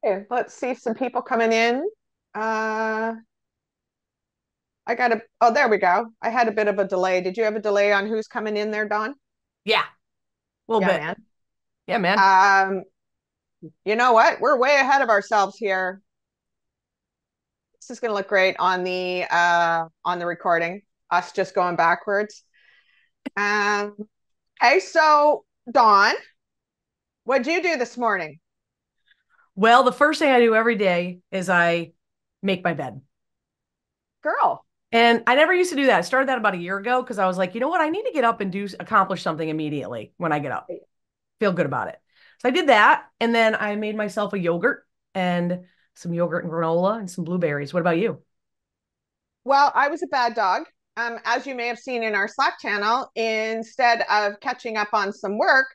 Okay, let's see some people coming in. Uh, oh, there we go. I had a bit of a delay. Did you have a delay on who's coming in there, Dawn? Yeah, a little Yeah, bit. man. Yeah, man. Um, you know what? We're way ahead of ourselves here. This is going to look great on the recording. Us just going backwards. Um, okay, so Dawn, what'd you do this morning? Well, the first thing I do every day is I make my bed. Girl. And I never used to do that. I started that about a year ago because I was like, you know what? I need to get up and accomplish something immediately when I get up. Feel good about it. So I did that. And then I made myself a yogurt and some yogurt and granola and some blueberries. What about you? Well, I was a bad dog. As you may have seen in our Slack channel, instead of catching up on some work,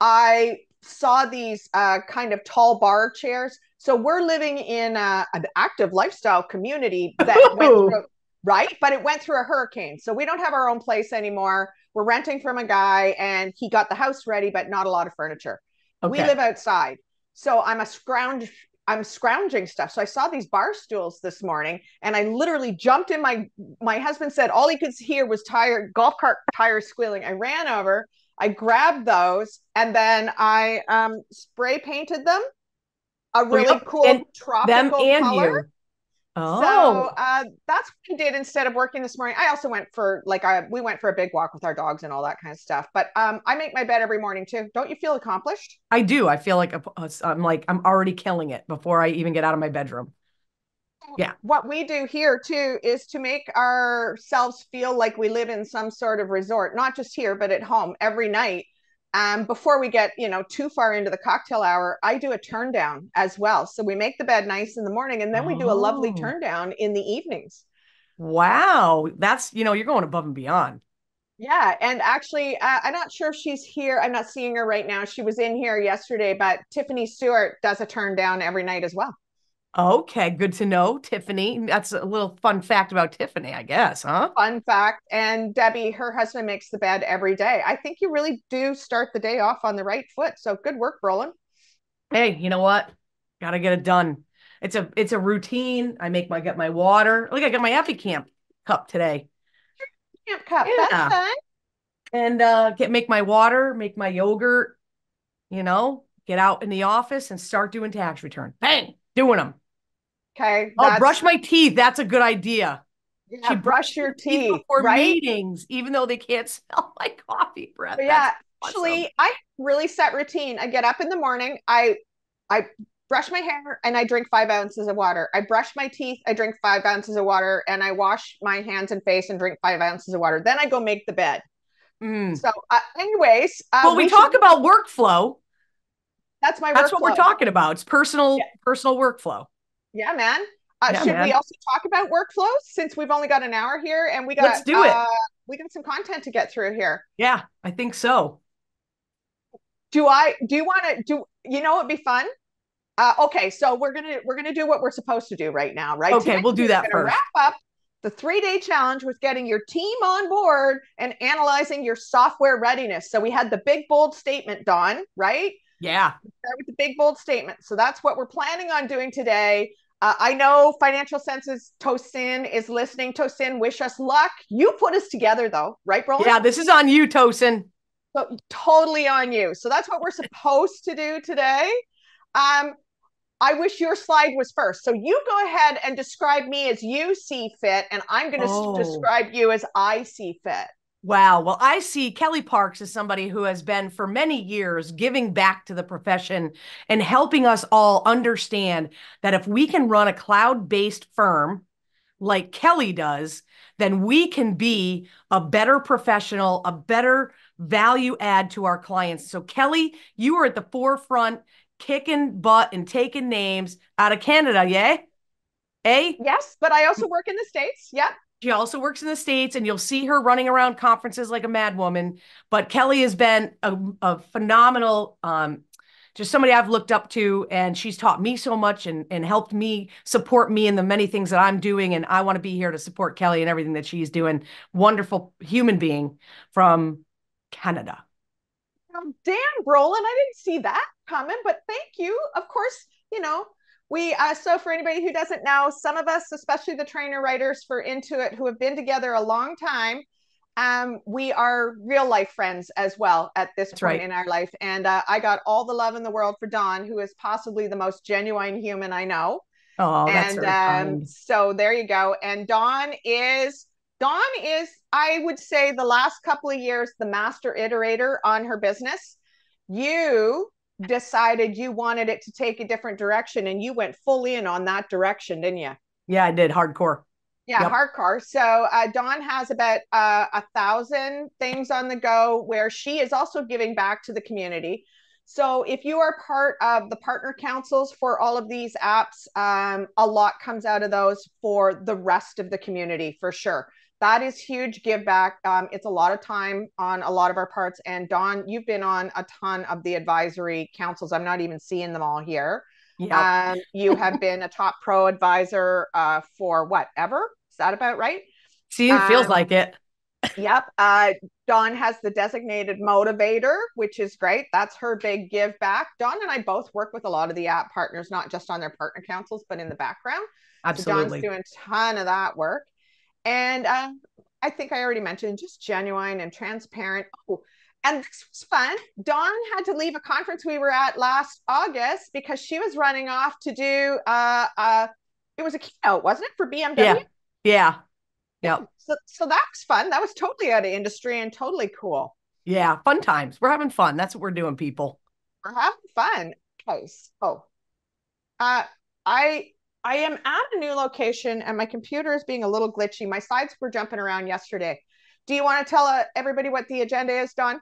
I saw these kind of tall bar chairs. So we're living in an active lifestyle community that went through, right? But it went through a hurricane. So we don't have our own place anymore. We're renting from a guy and he got the house ready, but not a lot of furniture. We Okay. live outside. So I'm scrounging stuff. So I saw these bar stools this morning and I literally jumped in my husband said all he could hear was golf cart tires squealing. I ran over, I grabbed those, and then I spray painted them a Oh, really yep. And cool them tropical and color. you. So Oh, that's what I did instead of working this morning. I also went for we went for a big walk with our dogs and all that kind of stuff. But I make my bed every morning too. Don't you feel accomplished? I do. I feel like I'm already killing it before I even get out of my bedroom. Yeah. What we do here too is to make ourselves feel like we live in some sort of resort, not just here, but at home every night. Before we get, too far into the cocktail hour, I do a turn down as well. So we make the bed nice in the morning and then we do a lovely Oh, turn down in the evenings. wow. You're going above and beyond. Yeah. And actually, I'm not sure if she's here. I'm not seeing her right now. She was in here yesterday, but Tiffany Stewart does a turn down every night as well. Okay, good to know, Tiffany. That's a little fun fact about Tiffany, I guess, huh? Fun fact. And Debbie, her husband makes the bed every day. I think you really do start the day off on the right foot. So good work, Brolin. Hey, you know what? Gotta get it done. It's a routine. Get my water. Like I got my Effie Camp cup today. Camp cup. That's Yeah. fun. And make my water, make my yogurt, get out in the office and start doing tax return. Bang, doing them. Okay. Oh, brush my teeth. That's a good idea. Yeah, She brush brushes your her teeth teeth, before right? meetings, even though they can't smell my coffee breath. But That's yeah, awesome. actually, I really set routine. I get up in the morning. I brush my hair and I drink 5 ounces of water. I brush my teeth. I drink 5 ounces of water and I wash my hands and face and drink 5 ounces of water. Then I go make the bed. Mm. So, anyways, Well, we we should. talk about workflow. That's my That's what we're workflow. talking about. It's Yeah, personal workflow. yeah, man. Yeah, Should we man. also talk about workflows since we've only got an hour here and Let's do it. we got some content to get through here? Yeah, I think so. Do you want to do you know it'd be fun? Okay, so we're gonna do what we're supposed to do right now, right? Okay, Today we'll do we're that gonna wrap first. up the 3 day challenge with getting your team on board and analyzing your software readiness. So we had the big bold statement, Dawn, right? Yeah. Start with the big bold statement. So that's what we're planning on doing today. I know Financial Senses Tosin is listening. Tosin, wish us luck. You put us together though, right, Brolin? Yeah, this is on you, Tosin. So totally on you. So that's what we're supposed to do today. Um, I wish your slide was first. So you go ahead and describe me as you see fit, and I'm going to Oh, describe you as I see fit. wow. Well, I see Kellie Parks as somebody who has been for many years giving back to the profession and helping us all understand that if we can run a cloud-based firm like Kellie does, then we can be a better professional, a better value add to our clients. So, Kellie, you are at the forefront, kicking butt and taking names out of Canada, yay? Eh? Yes, but I also work in the States. Yep. She also works in the States, and you'll see her running around conferences like a madwoman. But Kellie has been a phenomenal, just somebody I've looked up to, and she's taught me so much and helped me support me in the many things that I'm doing. And I want to be here to support Kellie and everything that she's doing. Wonderful human being from Canada. Damn, Brolin, I didn't see that coming, but thank you. Of course, you know, So for anybody who doesn't know, some of us, especially the trainer writers for Intuit, who have been together a long time, we are real life friends as well at this That's point right. in our life. And I got all the love in the world for Dawn, who is possibly the most genuine human I know. Oh, that's And very kind. so there you go. And Dawn is, I would say, the last couple of years, the master iterator on her business. You decided you wanted it to take a different direction, and you went full in on that direction, didn't you? Yeah, I did hardcore. Yeah, Yep. hardcore. So Dawn has about 1,000 things on the go where she is also giving back to the community. So if you are part of the partner councils for all of these apps, a lot comes out of those for the rest of the community for sure. That is huge give back. It's a lot of time on a lot of our parts. And Dawn, you've been on a ton of the advisory councils. I'm not even seeing them all here. Yep. You have been a top pro advisor for whatever. Is that about right? See, it feels Um, like it. yep. Dawn has the designated motivator, which is great. That's her big give back. Dawn and I both work with a lot of the app partners, not just on their partner councils, but in the background. So Dawn's Absolutely. doing a ton of that work. And I think I already mentioned just genuine and transparent. Oh, and this was fun. Dawn had to leave a conference we were at last August because she was running off to do it was a keynote, wasn't it, for BMW? Yeah. Yeah. Yeah. Yep. So that was fun. That was totally out of industry and totally cool. Yeah. Fun times. We're having fun. That's what we're doing, people. We're having fun. Okay. So uh I I am at a new location and my computer is being a little glitchy. My slides were jumping around yesterday. Do you want to tell everybody what the agenda is, Dawn?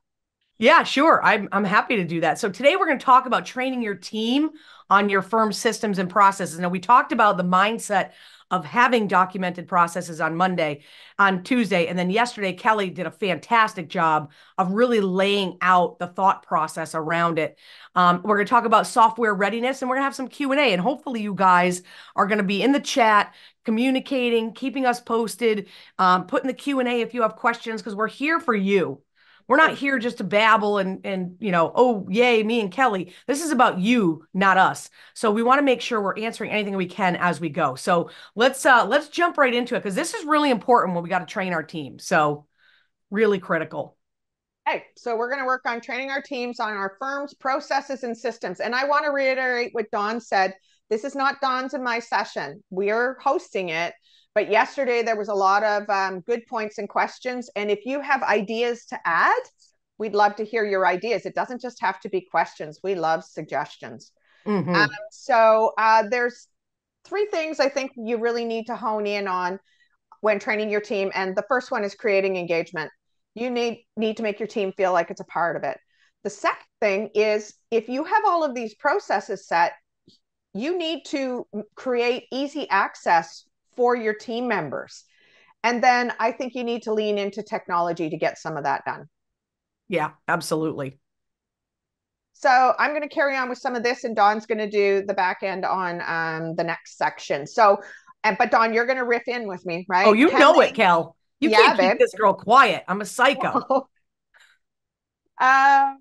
Yeah, sure. I'm happy to do that. So today we're going to talk about training your team on your firm's systems and processes. Now we talked about the mindset of having documented processes on Tuesday, and then yesterday Kellie did a fantastic job of really laying out the thought process around it. We're going to talk about software readiness, and we're going to have some Q&A, and hopefully you guys are going to be in the chat, communicating, keeping us posted, putting the Q&A if you have questions, because we're here for you. We're not here just to babble and oh yay, me and Kellie. This is about you, not us. So we want to make sure we're answering anything we can as we go. So let's jump right into it because this is really important when we got to train our team. So really critical. Hey, so we're going to work on training our teams on our firm's processes and systems. And I want to reiterate what Dawn said. This is not Dawn's and my session. We're hosting it. But yesterday there was a lot of good points and questions. And if you have ideas to add, we'd love to hear your ideas. It doesn't just have to be questions. We love suggestions. Mm-hmm. There's three things I think you really need to hone in on when training your team. And the first one is creating engagement. You need to make your team feel like it's a part of it. The second thing is if you have all of these processes set, you need to create easy access for your team members. And then I think you need to lean into technology to get some of that done. Yeah, absolutely. So I'm going to carry on with some of this, and Dawn's going to do the back end on the next section. But Dawn, you're going to riff in with me, Oh, right? you know it, Kel. You Yeah, can't keep babe. this girl quiet. I'm a psycho. uh,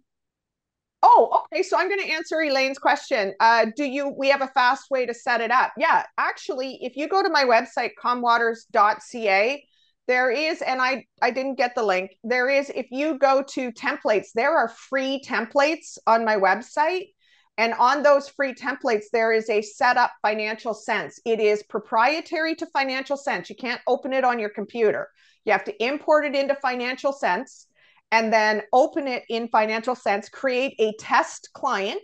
Oh, okay. So I'm going to answer Elaine's question. We have a fast way to set it up? Yeah, actually, if you go to my website, comwaters.ca, there is, and I didn't get the link. There is, if you go to templates, there are free templates on my website. And on those free templates, there is a setup Financial Sense. It is proprietary to Financial Sense. You can't open it on your computer. You have to import it into Financial Sense and then open it in Financial Sense, create a test client,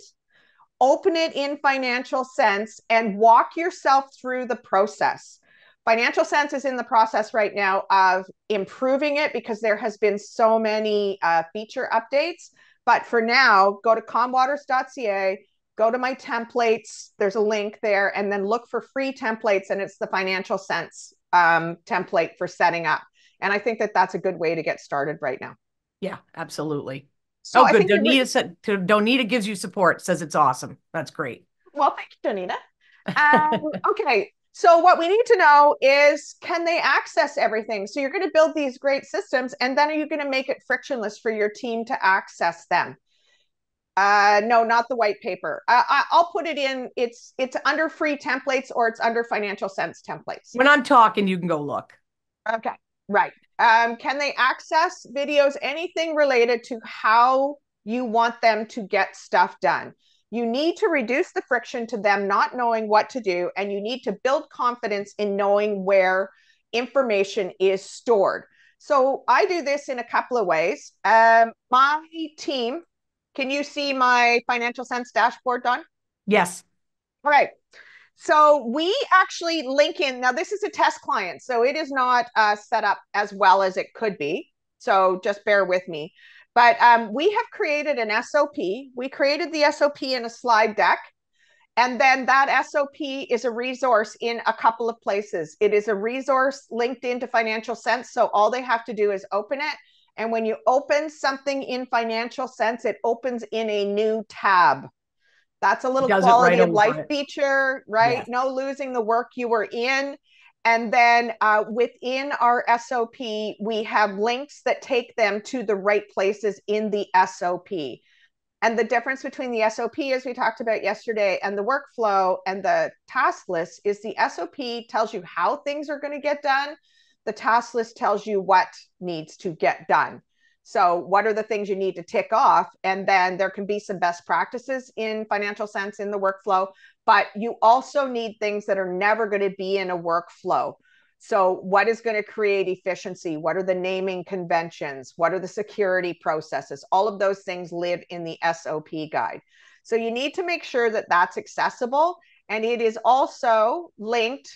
open it in Financial Sense, and walk yourself through the process. Financial Sense is in the process right now of improving it because there has been so many feature updates. But for now, go to comwaters.ca, go to my templates. There's a link there, and then look for free templates, and it's the Financial Sense template for setting up. And I think that that's a good way to get started right now. Yeah, absolutely. So Oh, I good. think Donita gives you support, says it's awesome. That's great. well, thank you, Donita. Okay, so what we need to know is, can they access everything? So you're going to build these great systems, and then are you going to make it frictionless for your team to access them? No, not the white paper. I'll put it in. It's under free templates or it's under Financial Sense templates. When I'm talking, you can go look. Okay, right. Can they access videos, anything related to how you want them to get stuff done? You need to reduce the friction to them not knowing what to do, and you need to build confidence in knowing where information is stored. So I do this in a couple of ways. My team, can you see my Financial Sense dashboard, Don? Yes. All right. So we actually link in. Now, this is a test client, so it is not set up as well as it could be. So just bear with me. But we have created an SOP. We created the SOP in a slide deck. And then that SOP is a resource in a couple of places. It is a resource linked into Financial Sense. So all they have to do is open it. And when you open something in Financial Sense, it opens in a new tab. That's a little Does it right quality of over life it. feature, right? Yes. No losing the work you were in. And then within our SOP, we have links that take them to the right places in the SOP. And the difference between the SOP, as we talked about yesterday, and the workflow and the task list is the SOP tells you how things are going to get done. The task list tells you what needs to get done. So what are the things you need to tick off? And then there can be some best practices in Financial Sense in the workflow, but you also need things that are never going to be in a workflow. So what is going to create efficiency? What are the naming conventions? What are the security processes? All of those things live in the SOP guide. So you need to make sure that that's accessible. And it is also linked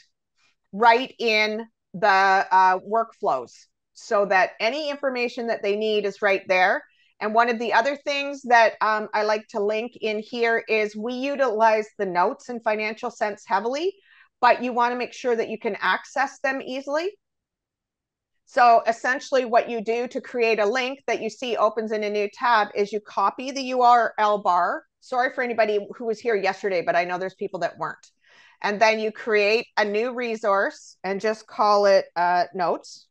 right in the workflows so that any information that they need is right there. And one of the other things that I like to link in here is we utilize the notes in Financial Sense heavily, but you want to make sure that you can access them easily. So essentially what you do to create a link that you see opens in a new tab is you copy the URL bar. Sorry for anybody who was here yesterday, but I know there's people that weren't. And then you create a new resource and just call it notes.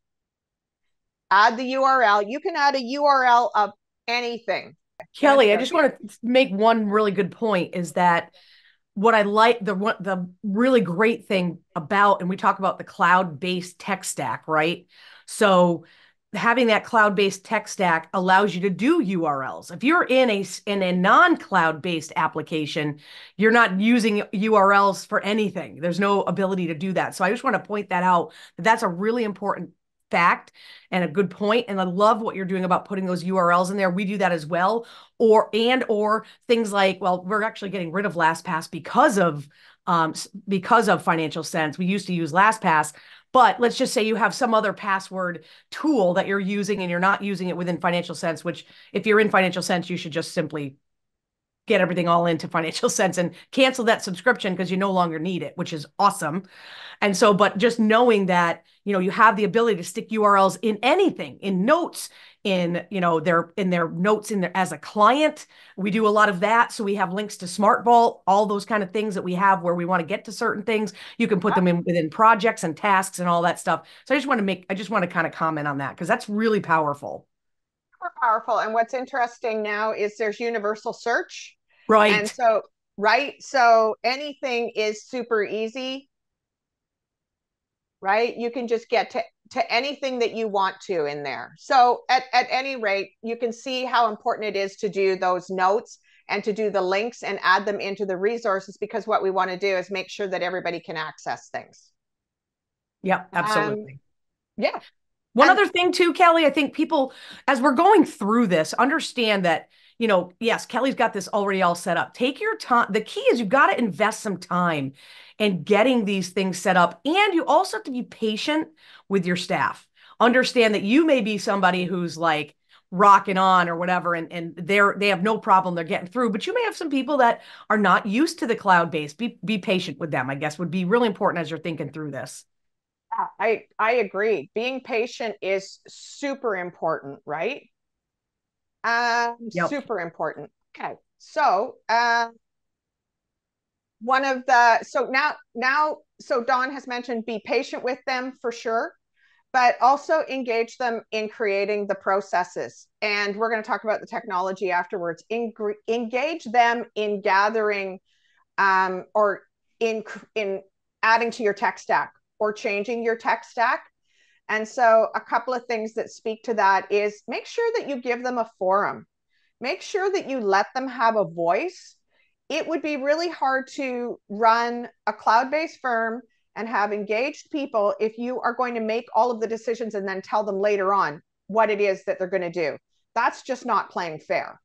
Add the URL. You can add a URL of anything. Kelly, I just want to make one really good point is that what I like, the really great thing about, and we talk about the cloud-based tech stack, right? So having that cloud-based tech stack allows you to do URLs. If you're in a non-cloud-based application, you're not using URLs for anything. There's no ability to do that. So I just want to point that out. That's a really important fact and a good point. And I love what you're doing about putting those URLs in there. We do that as well. Or things like, well, we're actually getting rid of LastPass because of Financial Sense. We used to use LastPass, but let's just say you have some other password tool that you're using and you're not using it within Financial Sense, which if you're in Financial Sense, you should just simply get everything all into Financial Sense and cancel that subscription because you no longer need it, which is awesome. And so, but just knowing that, you have the ability to stick URLs in anything, in notes, in their notes as a client. We do a lot of that. So we have links to Smart Vault, all those kind of things that we have where we want to get to certain things. You can put them in within projects and tasks and all that stuff. So I just want to kind of comment on that because that's really powerful. Super powerful. And what's interesting now is there's universal search. Right. And so, right. So anything is super easy, right? You can just get to anything that you want to in there. So at any rate, you can see how important it is to do those notes and to do the links and add them into the resources, because what we want to do is make sure that everybody can access things. Yeah, absolutely. Yeah. One other thing too, Kelly, I think people, as we're going through this, understand that, yes, Kelly's got this already all set up. Take your time. The key is you've got to invest some time in getting these things set up. And you also have to be patient with your staff. Understand that you may be somebody who's like rocking on or whatever, and they have no problem, they're getting through. But you may have some people that are not used to the cloud-based. Be patient with them, I guess, would be really important as you're thinking through this. I agree. Being patient is super important, right? Yep. Super important. Okay. So so Dawn has mentioned be patient with them for sure. but also engage them in creating the processes. And we're going to talk about the technology afterwards. Engage them in gathering or in adding to your tech stack or changing your tech stack. And so a couple of things that speak to that is make sure that you give them a forum. Make sure that you let them have a voice. It would be really hard to run a cloud-based firm and have engaged people if you are going to make all of the decisions and then tell them later on what it is that they're going to do. That's just not playing fair.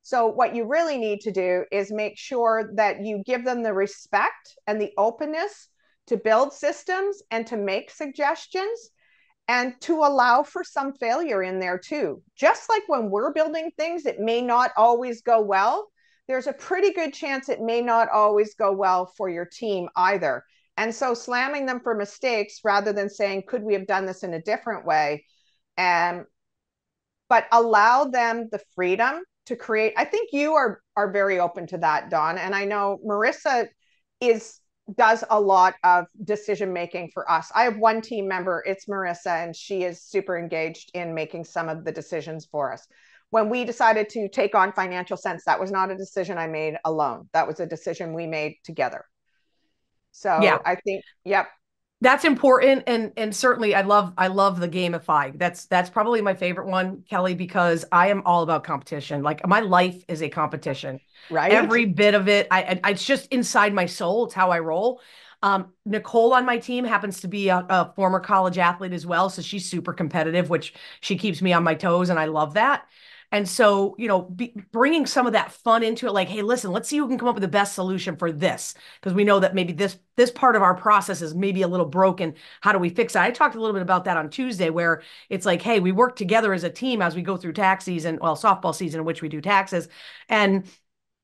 So what you really need to do is make sure that you give them the respect and the openness to build systems and to make suggestions and to allow for some failure in there too. Just like when we're building things, it may not always go well. There's a pretty good chance it may not always go well for your team either. And so slamming them for mistakes rather than saying, could we have done this in a different way? But allow them the freedom to create. I think you are very open to that, Dawn. And I know Marissa does a lot of decision making for us. I have one team member, it's Marissa, and she is super engaged in making some of the decisions for us. When we decided to take on Financial Sense, that was not a decision I made alone. That was a decision we made together. Yeah. So I think, yep. That's important, and certainly I love the gamify. That's probably my favorite one, Kelly, because I am all about competition. Like my life is a competition. Right. Every bit of it, it's just inside my soul. It's how I roll. Nicole on my team happens to be a former college athlete as well, so she's super competitive, which she keeps me on my toes, and I love that. And so, bringing some of that fun into it, like, hey, listen, let's see who can come up with the best solution for this, because we know that maybe this part of our process is maybe a little broken. How do we fix it? I talked a little bit about that on Tuesday, where it's like, hey, we work together as a team as we go through tax season, well, softball season in which we do taxes, and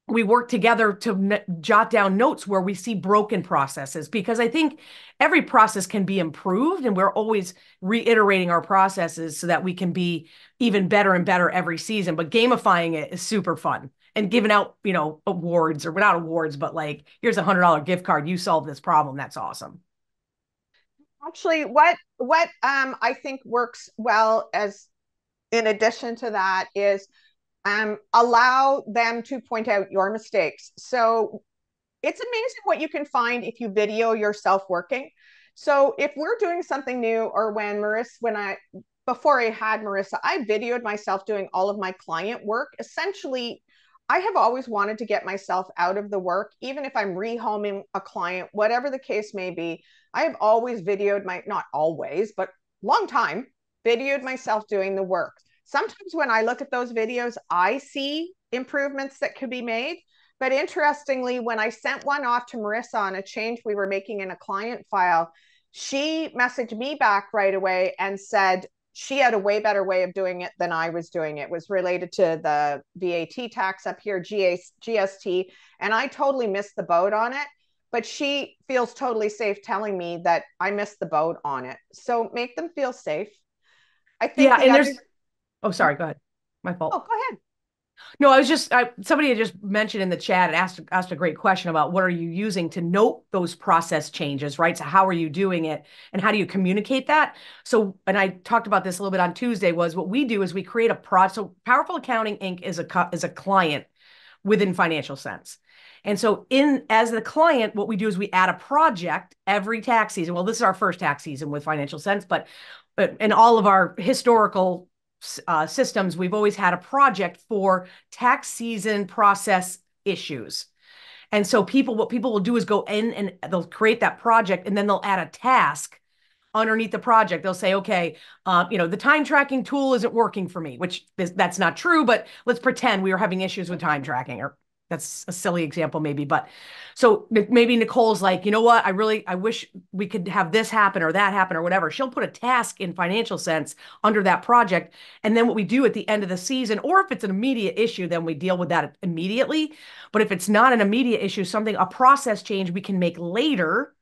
we work together to jot down notes where we see broken processes, because I think every process can be improved, and we're always reiterating our processes so that we can be even better and better every season. But gamifying it is super fun, and giving out, awards, or not awards, but like, here's $100 gift card. You solved this problem. That's awesome. Actually, what I think works well as in addition to that is allow them to point out your mistakes. So it's amazing what you can find if you video yourself working. So if we're doing something new, or before I had Marissa, I videoed myself doing all of my client work. Essentially, I have always wanted to get myself out of the work, even if I'm rehoming a client, whatever the case may be. I have always videoed not always, but long time, videoed myself doing the work. Sometimes when I look at those videos, I see improvements that could be made. But interestingly, when I sent one off to Marissa on a change we were making in a client file, she messaged me back right away and said she had a way better way of doing it than I was doing it. It was related to the VAT tax up here, GST, and I totally missed the boat on it. But she feels totally safe telling me that I missed the boat on it. So make them feel safe. I think Yeah, the and other. oh, sorry, go ahead. My fault. Oh, go ahead. No, somebody had just mentioned in the chat and asked a great question about what are you using to note those process changes, right? So how are you doing it, and how do you communicate that? So, and I talked about this a little bit on Tuesday, was what we do is we create so Powerful Accounting Inc. is a client within Financial Sense. And so as the client, what we do is we add a project every tax season. Well, this is our first tax season with Financial Sense, but in all of our historical systems, we've always had a project for tax season process issues. And so what people will do is go in and they'll create that project, and then they'll add a task underneath the project. They'll say, okay, the time tracking tool isn't working for me, that's not true, but let's pretend we were having issues with time tracking, or that's a silly example maybe. But so maybe Nicole's like, you know what, I wish we could have this happen or that happen or whatever. She'll put a task in Financial Sense under that project. And then what we do at the end of the season, or if it's an immediate issue, then we deal with that immediately. But if it's not an immediate issue, a process change we can make later.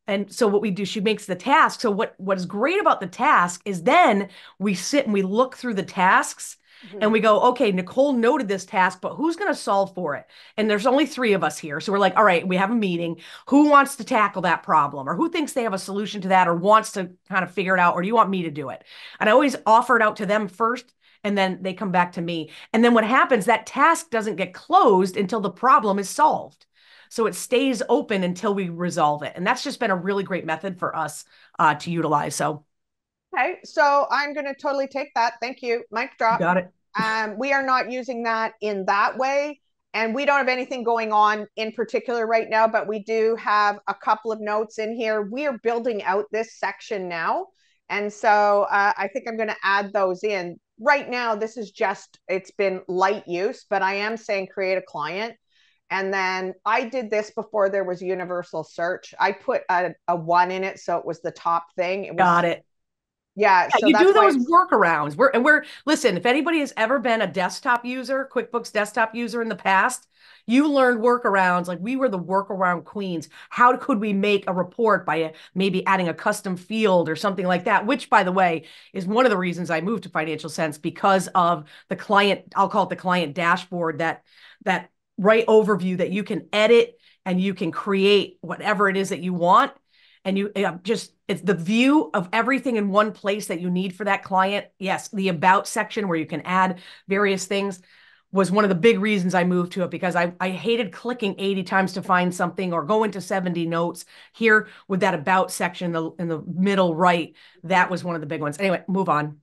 And so what we do, she makes the task. So what is great about the task is then we sit and we look through the tasks, And we go, okay, Nicole noted this task, but who's going to solve for it? And there's only 3 of us here. So we're like, all right, we have a meeting. Who wants to tackle that problem? Or who thinks they have a solution to that or wants to kind of figure it out? Or do you want me to do it? And I always offer it out to them first, and then they come back to me. And then what happens, that task doesn't get closed until the problem is solved. So it stays open until we resolve it. And that's just been a really great method for us to utilize. So Okay, so I'm going to totally take that. Thank you. Mic drop. got it. We are not using that in that way. And we don't have anything going on in particular right now, but we do have a couple of notes in here. We are building out this section now. And so I think I'm going to add those in. Right now, this is just, it's been light use, but I am saying create a client. And then I did this before there was universal search. I put a 1 in it, so it was the top thing. It was, Got it. yeah, so You that's do why those workarounds. Listen, if anybody has ever been a desktop user, QuickBooks desktop user in the past, you learned workarounds. Like we were the workaround queens. How could we make a report by maybe adding a custom field or something like that? Which, by the way, is one of the reasons I moved to Financial Sense because of the client, I'll call it the client dashboard, that right overview that you can edit and you can create whatever it is that you want. And you it's the view of everything in one place that you need for that client. Yes, the about section where you can add various things was one of the big reasons I moved to it, because I hated clicking 80 times to find something or go into 70 notes. Here with that about section in the middle right, that was one of the big ones. Anyway, move on.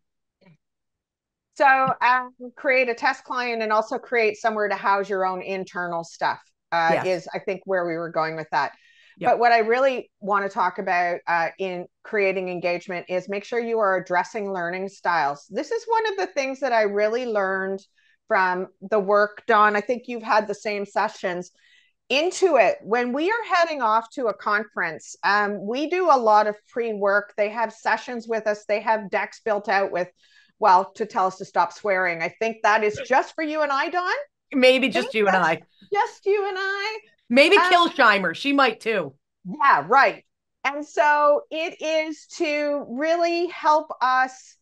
So create a test client and also create somewhere to house your own internal stuff Yes. is, I think, where we were going with that. Yep. But what I really want to talk about in creating engagement is make sure you are addressing learning styles. This is one of the things that I really learned from the work, Dawn. I think you've had the same sessions. Intuit, when we are heading off to a conference, we do a lot of pre-work. They have sessions with us. They have decks built out with, well, to tell us to stop swearing. I think that is just for you and I, Dawn. Maybe just you and I. Just you and I. Maybe Killsheimer. She might too. Yeah, right. And so it is to really help us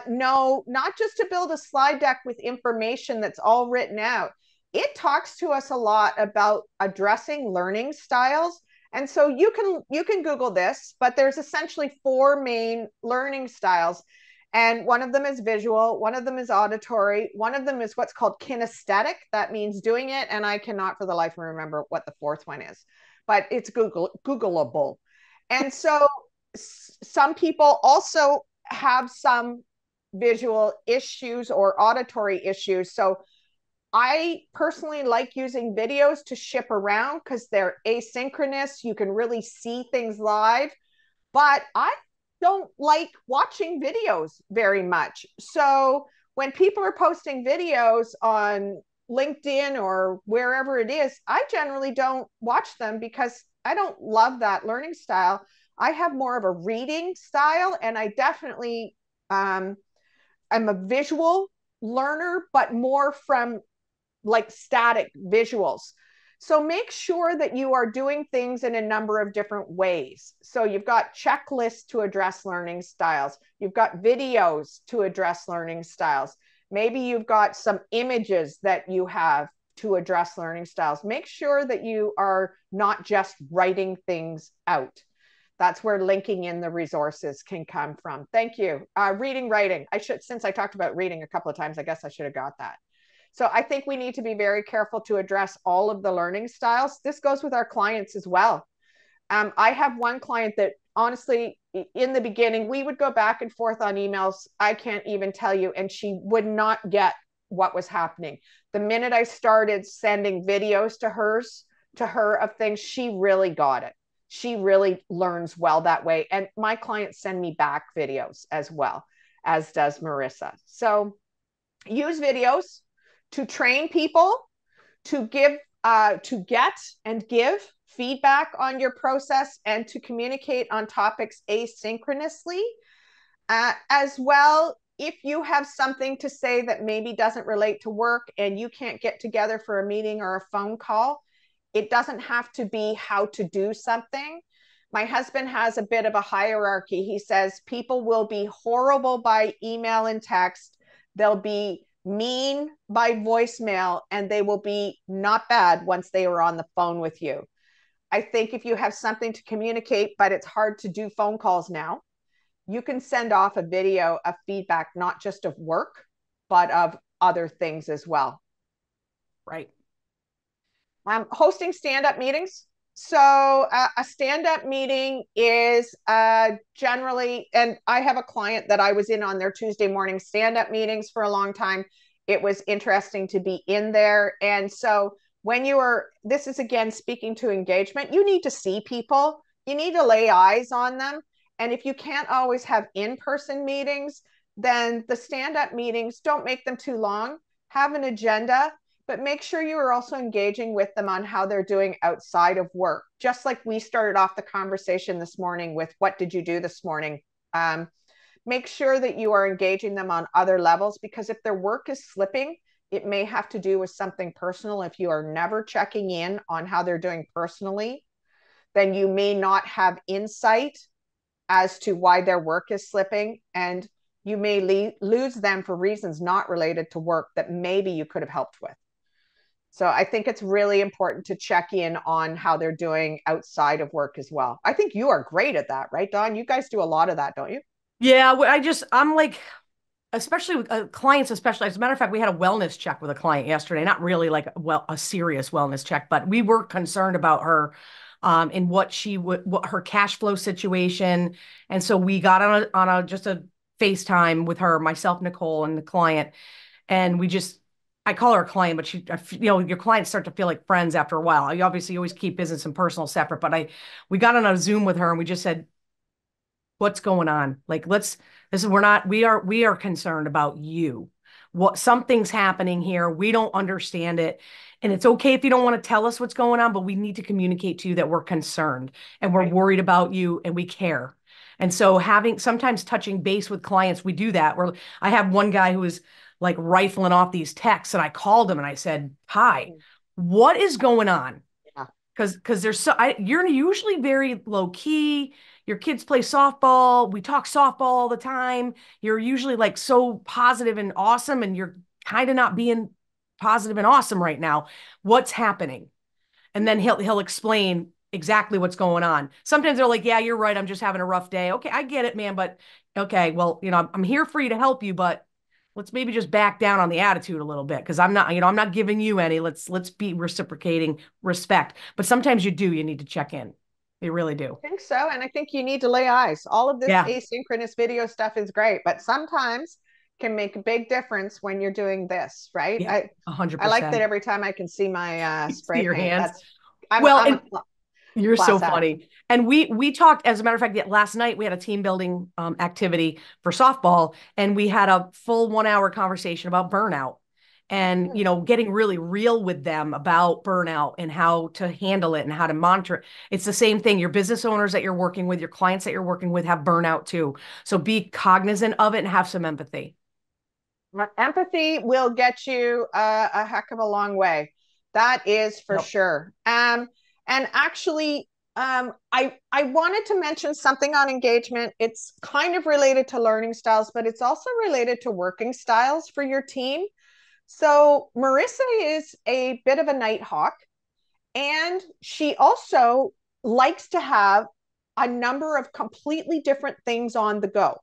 know, not just to build a slide deck with information that's all written out. It talks to us a lot about addressing learning styles. And so you can Google this, but there's essentially 4 main learning styles. And one of them is visual, one of them is auditory, one of them is what's called kinesthetic. That means doing it. And I cannot for the life of me remember what the 4th one is, but it's Googleable. And so some people also have some visual issues or auditory issues. So I personally like using videos to ship around because they're asynchronous. You can really see things live, but I don't like watching videos very much. So when people are posting videos on LinkedIn or wherever it is, I generally don't watch them because I don't love that learning style. I have more of a reading style, and I definitely I'm a visual learner, but more from like static visuals. So make sure that you are doing things in a number of different ways. So you've got checklists to address learning styles. You've got videos to address learning styles. Maybe you've got some images that you have to address learning styles. Make sure that you are not just writing things out. That's where linking in the resources can come from. Thank you. Reading, writing. Since I talked about reading a couple of times, I guess I should have got that. So I think we need to be very careful to address all of the learning styles. This goes with our clients as well. I have one client that honestly, in the beginning, we would go back and forth on emails. I can't even tell you. And she would not get what was happening. The minute I started sending videos to her of things, she really got it. She really learns well that way. And my clients send me back videos as well, as does Marissa. So use videos to train people, to get and give feedback on your process, and to communicate on topics asynchronously. As well, if you have something to say that maybe doesn't relate to work and you can't get together for a meeting or a phone call, it doesn't have to be how to do something. My husband has a bit of a hierarchy. He says people will be horrible by email and text. They'll be mean by voicemail, and they will be not bad once they are on the phone with you. I think if you have something to communicate, but it's hard to do phone calls now, you can send off a video of feedback, not just of work, but of other things as well. Right. Hosting stand-up meetings. So a stand-up meeting is generally, and I have a client that I was in on their Tuesday morning stand-up meetings for a long time. It was interesting to be in there. And so when you are, this is again speaking to engagement, you need to see people, you need to lay eyes on them. And if you can't always have in-person meetings, then the stand-up meetings, don't make them too long. Have an agenda, but make sure you are also engaging with them on how they're doing outside of work. Just like we started off the conversation this morning with what did you do this morning? Make sure that you are engaging them on other levels, because if their work is slipping, it may have to do with something personal. If you are never checking in on how they're doing personally, then you may not have insight as to why their work is slipping, and you may lose them for reasons not related to work that maybe you could have helped with. So I think it's really important to check in on how they're doing outside of work as well. I think you are great at that, right, Dawn? You guys do a lot of that, don't you? Yeah, I'm like, especially with clients, especially as a matter of fact, we had a wellness check with a client yesterday. Not really like a serious wellness check, but we were concerned about her in what her cash flow situation. And so we got on a just a FaceTime with her, myself, Nicole, and the client. And I call her a client, but your clients start to feel like friends after a while. You obviously always keep business and personal separate, but we got on a Zoom with her and we just said, what's going on? Like, we are concerned about you. Something's happening here. We don't understand it. And it's okay if you don't want to tell us what's going on, but we need to communicate to you that we're concerned and we're worried about you and we care. And so sometimes touching base with clients, we do that. I have one guy who was like rifling off these texts, and I called him and I said, "Hi, what is going on?" Yeah. Because you're usually very low key. Your kids play softball. We talk softball all the time. You're usually like so positive and awesome, and you're kind of not being positive and awesome right now. What's happening? And then he'll explain exactly what's going on. Sometimes they're like, "Yeah, you're right. I'm just having a rough day." Okay, I get it, man. But okay, well, I'm here for you to help you, but let's maybe just back down on the attitude a little bit, because I'm not giving you any. Let's be reciprocating respect. But sometimes you need to check in. You really do. I think so. And I think you need to lay eyes. All of this Yeah. asynchronous video stuff is great, but sometimes can make a big difference when you're doing this, right? Yeah. I like that 100%. every time I can see my See spray your paint. hands. Well, I'm a and you're so class act. funny. And we talked, as a matter of fact, last night we had a team building activity for softball, and we had a full 1 hour conversation about burnout and, getting really real with them about burnout and how to handle it and how to monitor it. It's the same thing. Your business owners that you're working with, your clients that you're working with have burnout too. So be cognizant of it and have some empathy. Empathy will get you a heck of a long way. That is for Yep. sure. And actually, I wanted to mention something on engagement. It's kind of related to learning styles, but it's also related to working styles for your team. So Marissa is a bit of a nighthawk, and she also likes to have a number of completely different things on the go.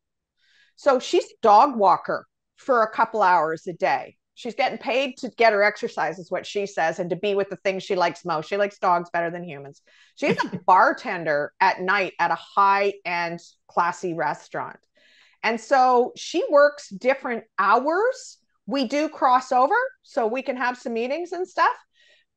So she's a dog walker for a couple hours a day. She's getting paid to get her exercise, is what she says, and to be with the things she likes most. She likes dogs better than humans. She's a bartender at night at a high-end, classy restaurant. And so she works different hours. We do cross over so we can have some meetings and stuff,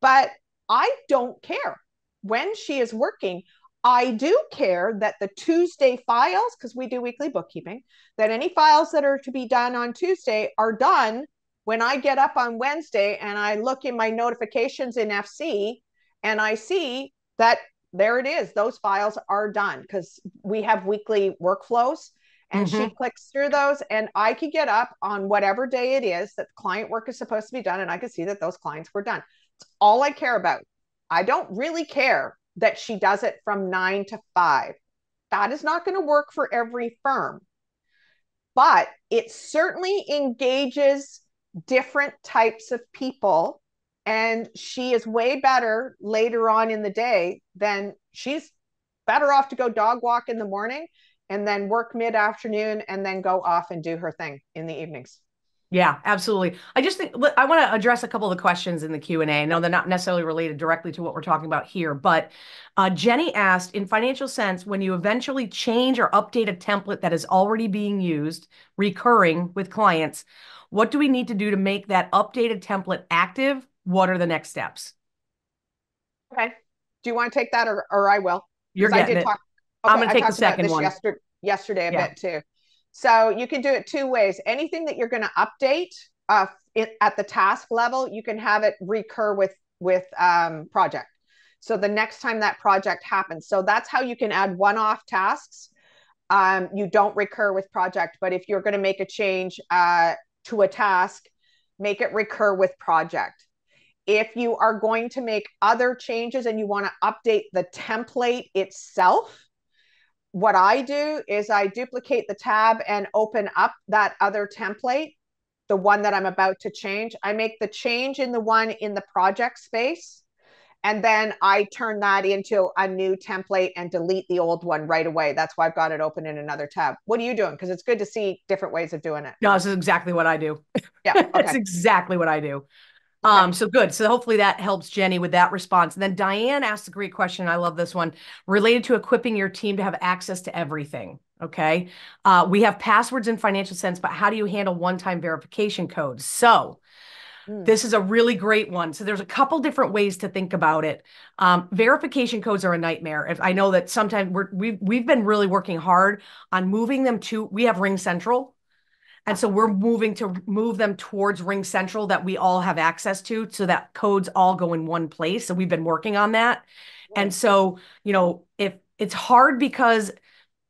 but I don't care when she is working. I do care that the Tuesday files, because we do weekly bookkeeping, that any files that are to be done on Tuesday are done when I get up on Wednesday and I look in my notifications in FC and I see that there it is. Those files are done, because we have weekly workflows, and she clicks through those, and I could get up on whatever day it is that client work is supposed to be done, and I could see that those clients were done. It's all I care about. I don't really care that she does it from 9 to 5. That is not going to work for every firm, but it certainly engages different types of people, and she is way better later on in the day. Than she's better off to go dog walk in the morning and then work mid-afternoon and then go off and do her thing in the evenings. Yeah, absolutely. I just think I want to address a couple of the questions in the Q&A. I know they're not necessarily related directly to what we're talking about here, but Jenny asked, in financial sense, when you eventually change or update a template that is already being used, recurring with clients, what do we need to do to make that updated template active? What are the next steps? Okay. Do you want to take that, or I will? You're Because I getting did it. talk. I'm Okay, going to I take the talked about second this one. yesterday a Yeah. bit too. So you can do it two ways. Anything that you're going to update at the task level, you can have it recur with project. So the next time that project happens, so that's how you can add one-off tasks. You don't recur with project, but if you're going to make a change to a task, make it recur with project. If you are going to make other changes and you want to update the template itself, what I do is I duplicate the tab and open up that other template, the one that I'm about to change. I make the change in the one in the project space, and then I turn that into a new template and delete the old one right away. That's why I've got it open in another tab. What are you doing? Because it's good to see different ways of doing it. No, this is exactly what I do. Yeah. It's Okay. exactly what I do. Okay. So good. So hopefully that helps Jenny with that response. And then Diane asked a great question. I love this one related to equipping your team to have access to everything. Okay. We have passwords in financial sense, but how do you handle one-time verification codes? So this is a really great one. So there's a couple different ways to think about it. Verification codes are a nightmare. If I know that sometimes we've been really working hard on moving them to, we have Ring Central. And so we're moving to move them towards Ring Central that we all have access to so that codes all go in one place. So we've been working on that. And so, if it's hard because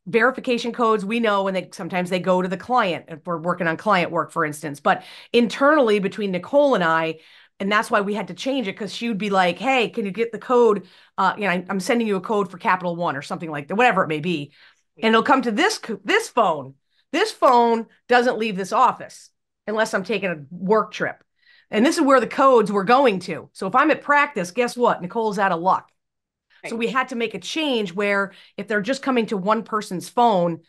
verification codes, we know when sometimes they go to the client if we're working on client work, for instance, but internally between Nicole and I, and that's why we had to change it because she would be like, hey, can you get the code? I'm sending you a code for Capital One or something like that, whatever it may be. And it'll come to this phone. This phone doesn't leave this office unless I'm taking a work trip. And this is where the codes were going to. So if I'm at practice, guess what? Nicole's out of luck. So we had to make a change where if they're just coming to one person's phone,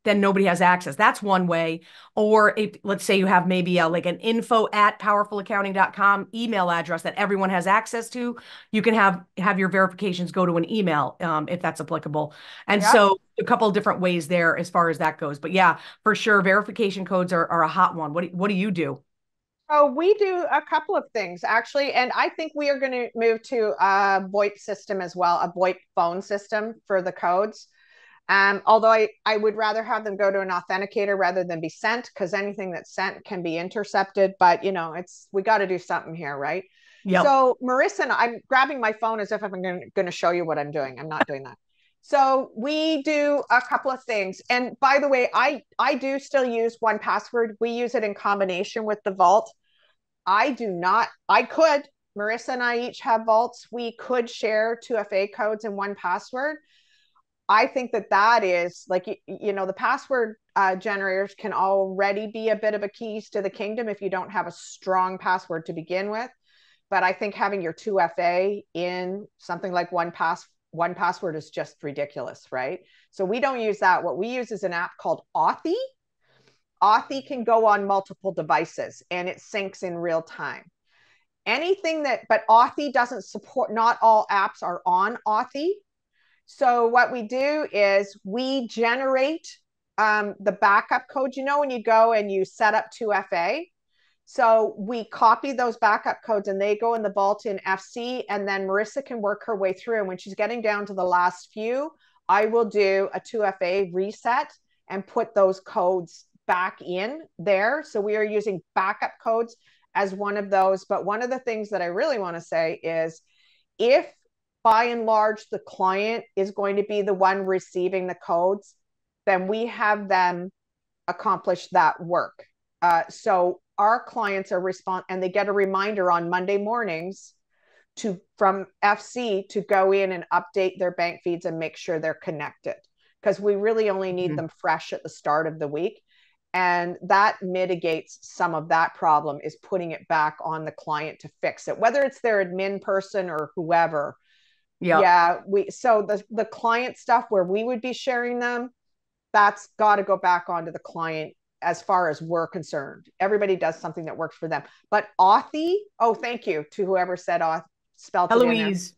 then nobody has access. That's one way. Or if, let's say you have maybe like an info@powerfulaccounting.com email address that everyone has access to, you can have your verifications go to an email if that's applicable. And so a couple of different ways there as far as that goes. But yeah, for sure, verification codes are a hot one. What do you do? Oh, we do a couple of things actually, and I think we are going to move to a VoIP system as well, a VoIP phone system for the codes. Although I would rather have them go to an authenticator rather than be sent, because anything that's sent can be intercepted. But we got to do something here, right? Yep. So Marissa and I'm grabbing my phone as if I'm going to show you what I'm doing. I'm not doing that. So we do a couple of things. And by the way, I do still use 1Password. We use it in combination with the Vault. I do not. I could. Marissa and I each have vaults. We could share 2FA codes in 1Password. I think that is like, the password generators can already be a bit of a keys to the kingdom if you don't have a strong password to begin with. But I think having your 2FA in something like 1Password is just ridiculous, right? So we don't use that. What we use is an app called Authy. Authy can go on multiple devices and it syncs in real time. But Authy doesn't support, not all apps are on Authy. So what we do is we generate the backup code. When you go and you set up 2FA, so we copy those backup codes and they go in the vault in FC, and then Marissa can work her way through. And when she's getting down to the last few, I will do a 2FA reset and put those codes back in there. So we are using backup codes as one of those. But one of the things that I really want to say is, if by and large the client is going to be the one receiving the codes, then we have them accomplish that work. So our clients are and they get a reminder on Monday mornings from FC to go in and update their bank feeds and make sure they're connected, because we really only need them fresh at the start of the week. And that mitigates some of that problem, is putting it back on the client to fix it, whether it's their admin person or whoever. Yep. Yeah, so the client stuff where we would be sharing them, that's got to go back onto the client as far as we're concerned. Everybody does something that works for them. But Authy, oh, thank you to whoever said Auth, spelt it in there. Eloise.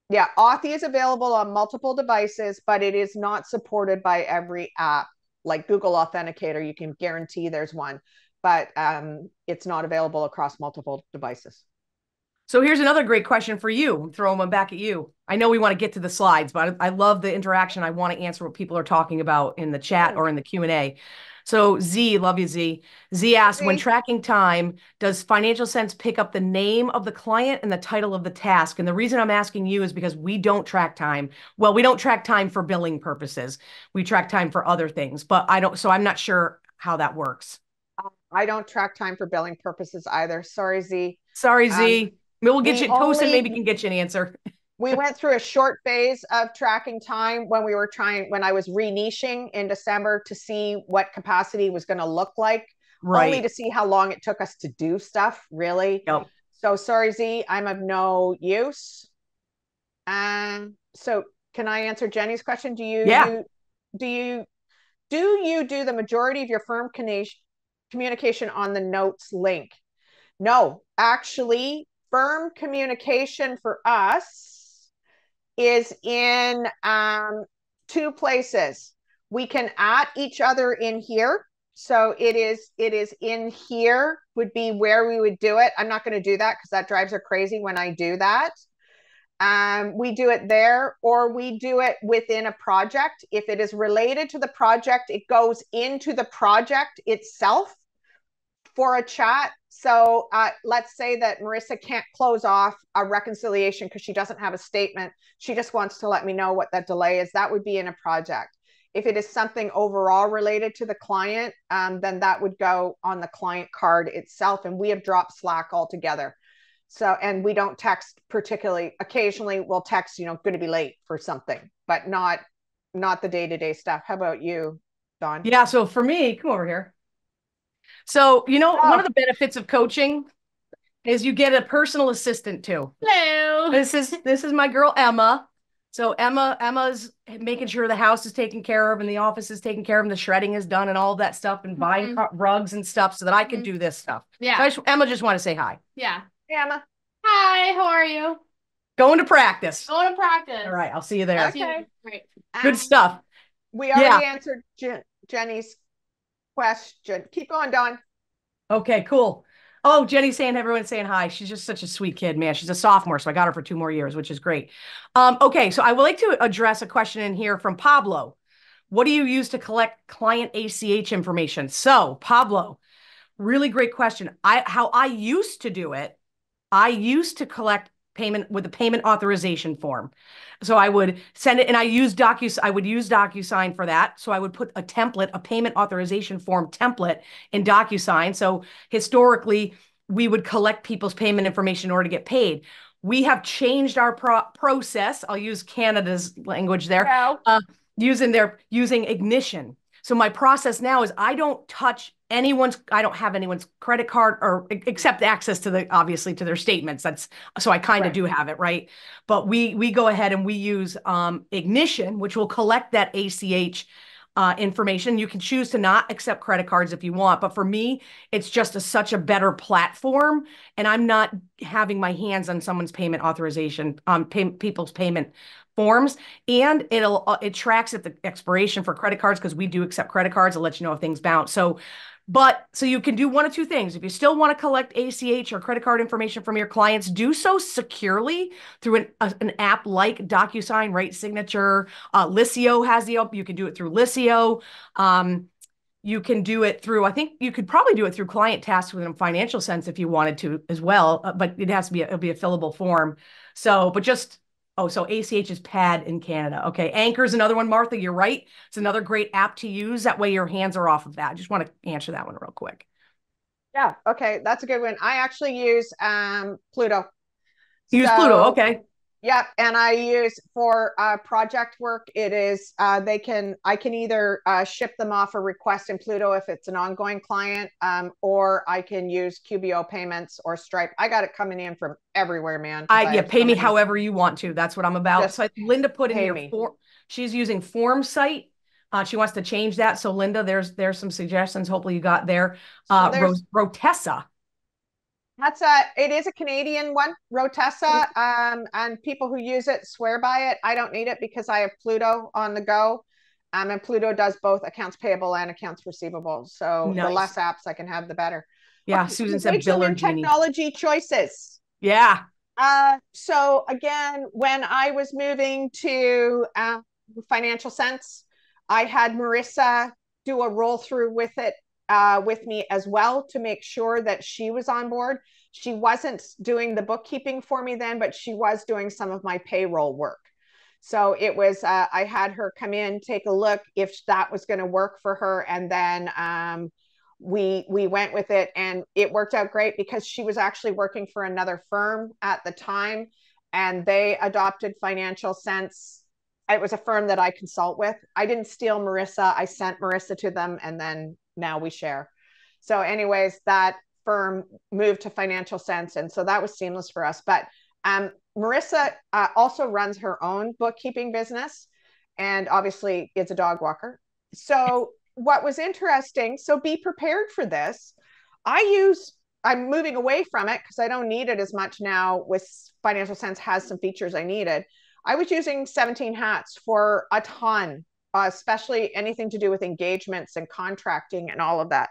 Yeah, Authy is available on multiple devices, but it is not supported by every app. Like Google Authenticator, you can guarantee there's one, but it's not available across multiple devices. So here's another great question for you. I'm throwing one back at you. I know we want to get to the slides, but I love the interaction. I want to answer what people are talking about in the chat or in the Q&A. So Z, love you, Z. Z asks, when tracking time, does Financial Sense pick up the name of the client and the title of the task? And the reason I'm asking you is because we don't track time. Well, we don't track time for billing purposes. We track time for other things, but so I'm not sure how that works. I don't track time for billing purposes either. Sorry, Z. Sorry, Z. We'll get you, Tosin maybe can get you an answer. We went through a short phase of tracking time when I was re-niching in December to see what capacity was going to look like, only to see how long it took us to do stuff, really. Yep. So sorry, Z, I'm of no use. So can I answer Jenny's question? Do you do the majority of your firm communication on the notes link? No, actually, firm communication for us is in two places. We can at each other in here. So it is in here would be where we would do it. I'm not going to do that because that drives her crazy when I do that. We do it there, or we do it within a project. If it is related to the project, it goes into the project itself for a chat. So let's say that Marissa can't close off a reconciliation because she doesn't have a statement. She just wants to let me know what that delay is. That would be in a project. If it is something overall related to the client, then that would go on the client card itself. And we have dropped Slack altogether. So, and we don't text particularly. Occasionally we'll text, going to be late for something, but not the day-to-day stuff. How about you, Dawn? Yeah. So for me, come over here. So, one of the benefits of coaching is you get a personal assistant too. Hello. This is my girl, Emma. So Emma's making sure the house is taken care of and the office is taken care of and the shredding is done and all of that stuff and buying rugs and stuff so that I can do this stuff. Yeah. So Emma just want to say hi. Yeah. Hey, Emma. Hi, how are you? Going to practice. Going to practice. All right, I'll see you there. Okay. Right. Good stuff. We already answered Jenny's question. Keep going, Dawn. Okay, cool. Oh, Jenny's saying, everyone's saying hi. She's just such a sweet kid, man. She's a sophomore, so I got her for 2 more years, which is great. Okay, so I would like to address a question in here from Pablo. What do you use to collect client ACH information? So, Pablo, really great question. How I used to do it, I used to collect payment with a payment authorization form. So I would send it, and I would use DocuSign for that. So I would put a template, a payment authorization form template in DocuSign. So historically, we would collect people's payment information in order to get paid. We have changed our process. I'll use Canada's language there, using Ignition. So my process now is I don't have anyone's credit card or except access to obviously to their statements. So I kind of do have it, right? But we go ahead and we use Ignition, which will collect that ACH information. You can choose to not accept credit cards if you want, but for me, it's just such a better platform, and I'm not having my hands on someone's payment authorization, people's payment forms, and it tracks at the expiration for credit cards because we do accept credit cards. It'll let you know if things bounce. So you can do one of two things. If you still want to collect ACH or credit card information from your clients, do so securely through an app like DocuSign, Right Signature. Liscio has you can do it through Liscio. You can do it through, I think you could probably do it through Client Tasks within a Financial Sense if you wanted to as well, but it'll be a fillable form. So ACH is PAD in Canada. Okay, Anchor is another one, Martha, you're right. It's another great app to use. That way your hands are off of that. I just want to answer that one real quick. Yeah, okay, that's a good one. I actually use Pluto. You use Pluto, okay. Yep, and I use for project work. It is I can either ship them off a request in Pluto if it's an ongoing client, or I can use QBO payments or Stripe. I got it coming in from everywhere, man. I Yeah, have pay so me many. however you want to. That's what I'm about. Just So Linda put in pay here me. she's using Form Site. She wants to change that. So Linda, there's some suggestions. Hopefully you got there. So there's Rotessa. it is a Canadian one, Rotessa. And people who use it swear by it. I don't need it because I have Pluto on the go. And Pluto does both accounts payable and accounts receivable. So the Nice. less apps I can have, the better. Yeah, Okay, Susan said Rachel, Biller new Genie. technology choices. Yeah. So again, when I was moving to Financial Sense, I had Marissa do a roll through with it with me as well to make sure that she was on board. She wasn't doing the bookkeeping for me then, but she was doing some of my payroll work. So it was, I had her come in, take a look if that was going to work for her. And then we went with it, and it worked out great because she was actually working for another firm at the time, and they adopted Financial Sense. It was a firm that I consult with. I didn't steal Marissa. I sent Marissa to them, and then now we share. So anyways, that firm moved to Financial Sense, and so that was seamless for us. But Marissa also runs her own bookkeeping business, and obviously is a dog walker. So what was interesting, so be prepared for this. I'm moving away from it because I don't need it as much now. With Financial Sense has some features I needed. I was using 17 Hats for a ton, especially anything to do with engagements and contracting and all of that.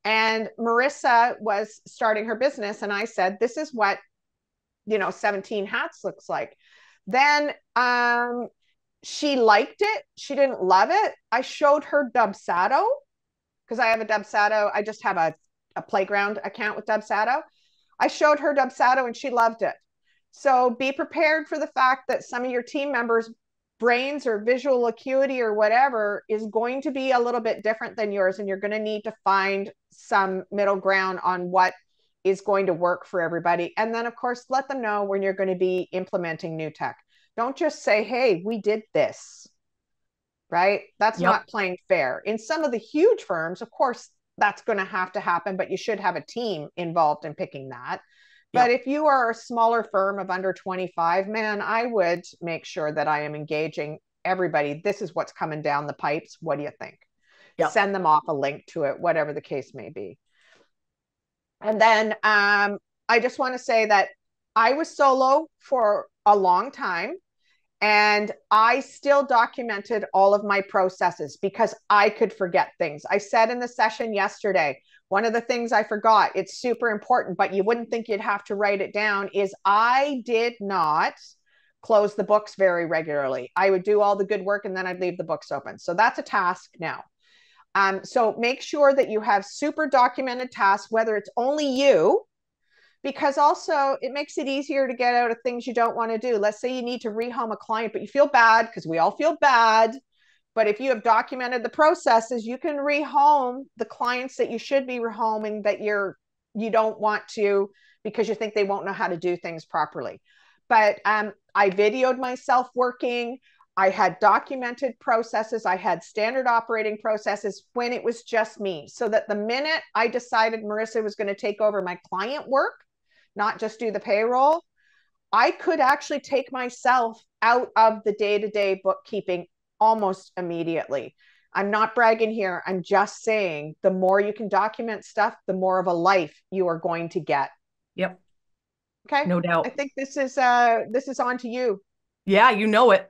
And Marissa was starting her business, and I said, this is what 17 Hats looks like. Then she liked it. She didn't love it. I showed her Dubsado because I have a Dubsado. I just have a playground account with Dubsado. I showed her Dubsado and she loved it. So be prepared for the fact that some of your team members' brains or visual acuity or whatever is going to be a little bit different than yours. And you're going to need to find some middle ground on what is going to work for everybody. And then, of course, let them know when you're going to be implementing new tech. Don't just say, hey, we did this, right? That's not playing fair. In some of the huge firms, of course, that's going to happen, but you should have a team involved in picking that. But if you are a smaller firm of under 25, man, I would make sure that I am engaging everybody. This is what's coming down the pipes. What do you think? Send them off a link to it, whatever the case may be. And then I just want to say that I was solo for a long time, and I still documented all of my processes because I could forget things. I said in the session yesterday, one of the things I forgot, it's super important, but you wouldn't think you'd have to write it down, is I did not close the books very regularly. I would do all the good work and then I'd leave the books open. So that's a task now. So make sure that you have super documented tasks, whether it's only you, because also it makes it easier to get out of things you don't want to do. Let's say you need to rehome a client, but you feel bad, because we all feel bad. But if you have documented the processes, you can rehome the clients that you should be rehoming that you don't want to because you think they won't know how to do things properly. But I videoed myself working. I had documented processes. I had standard operating processes when it was just me, so that the minute I decided Marissa was going to take over my client work, not just do the payroll, I could actually take myself out of the day-to-day bookkeeping almost immediately. I'm not bragging here. I'm just saying the more you can document stuff, the more of a life you are going to get. Yep. Okay. No doubt. I think this is on to you. Yeah, you know it.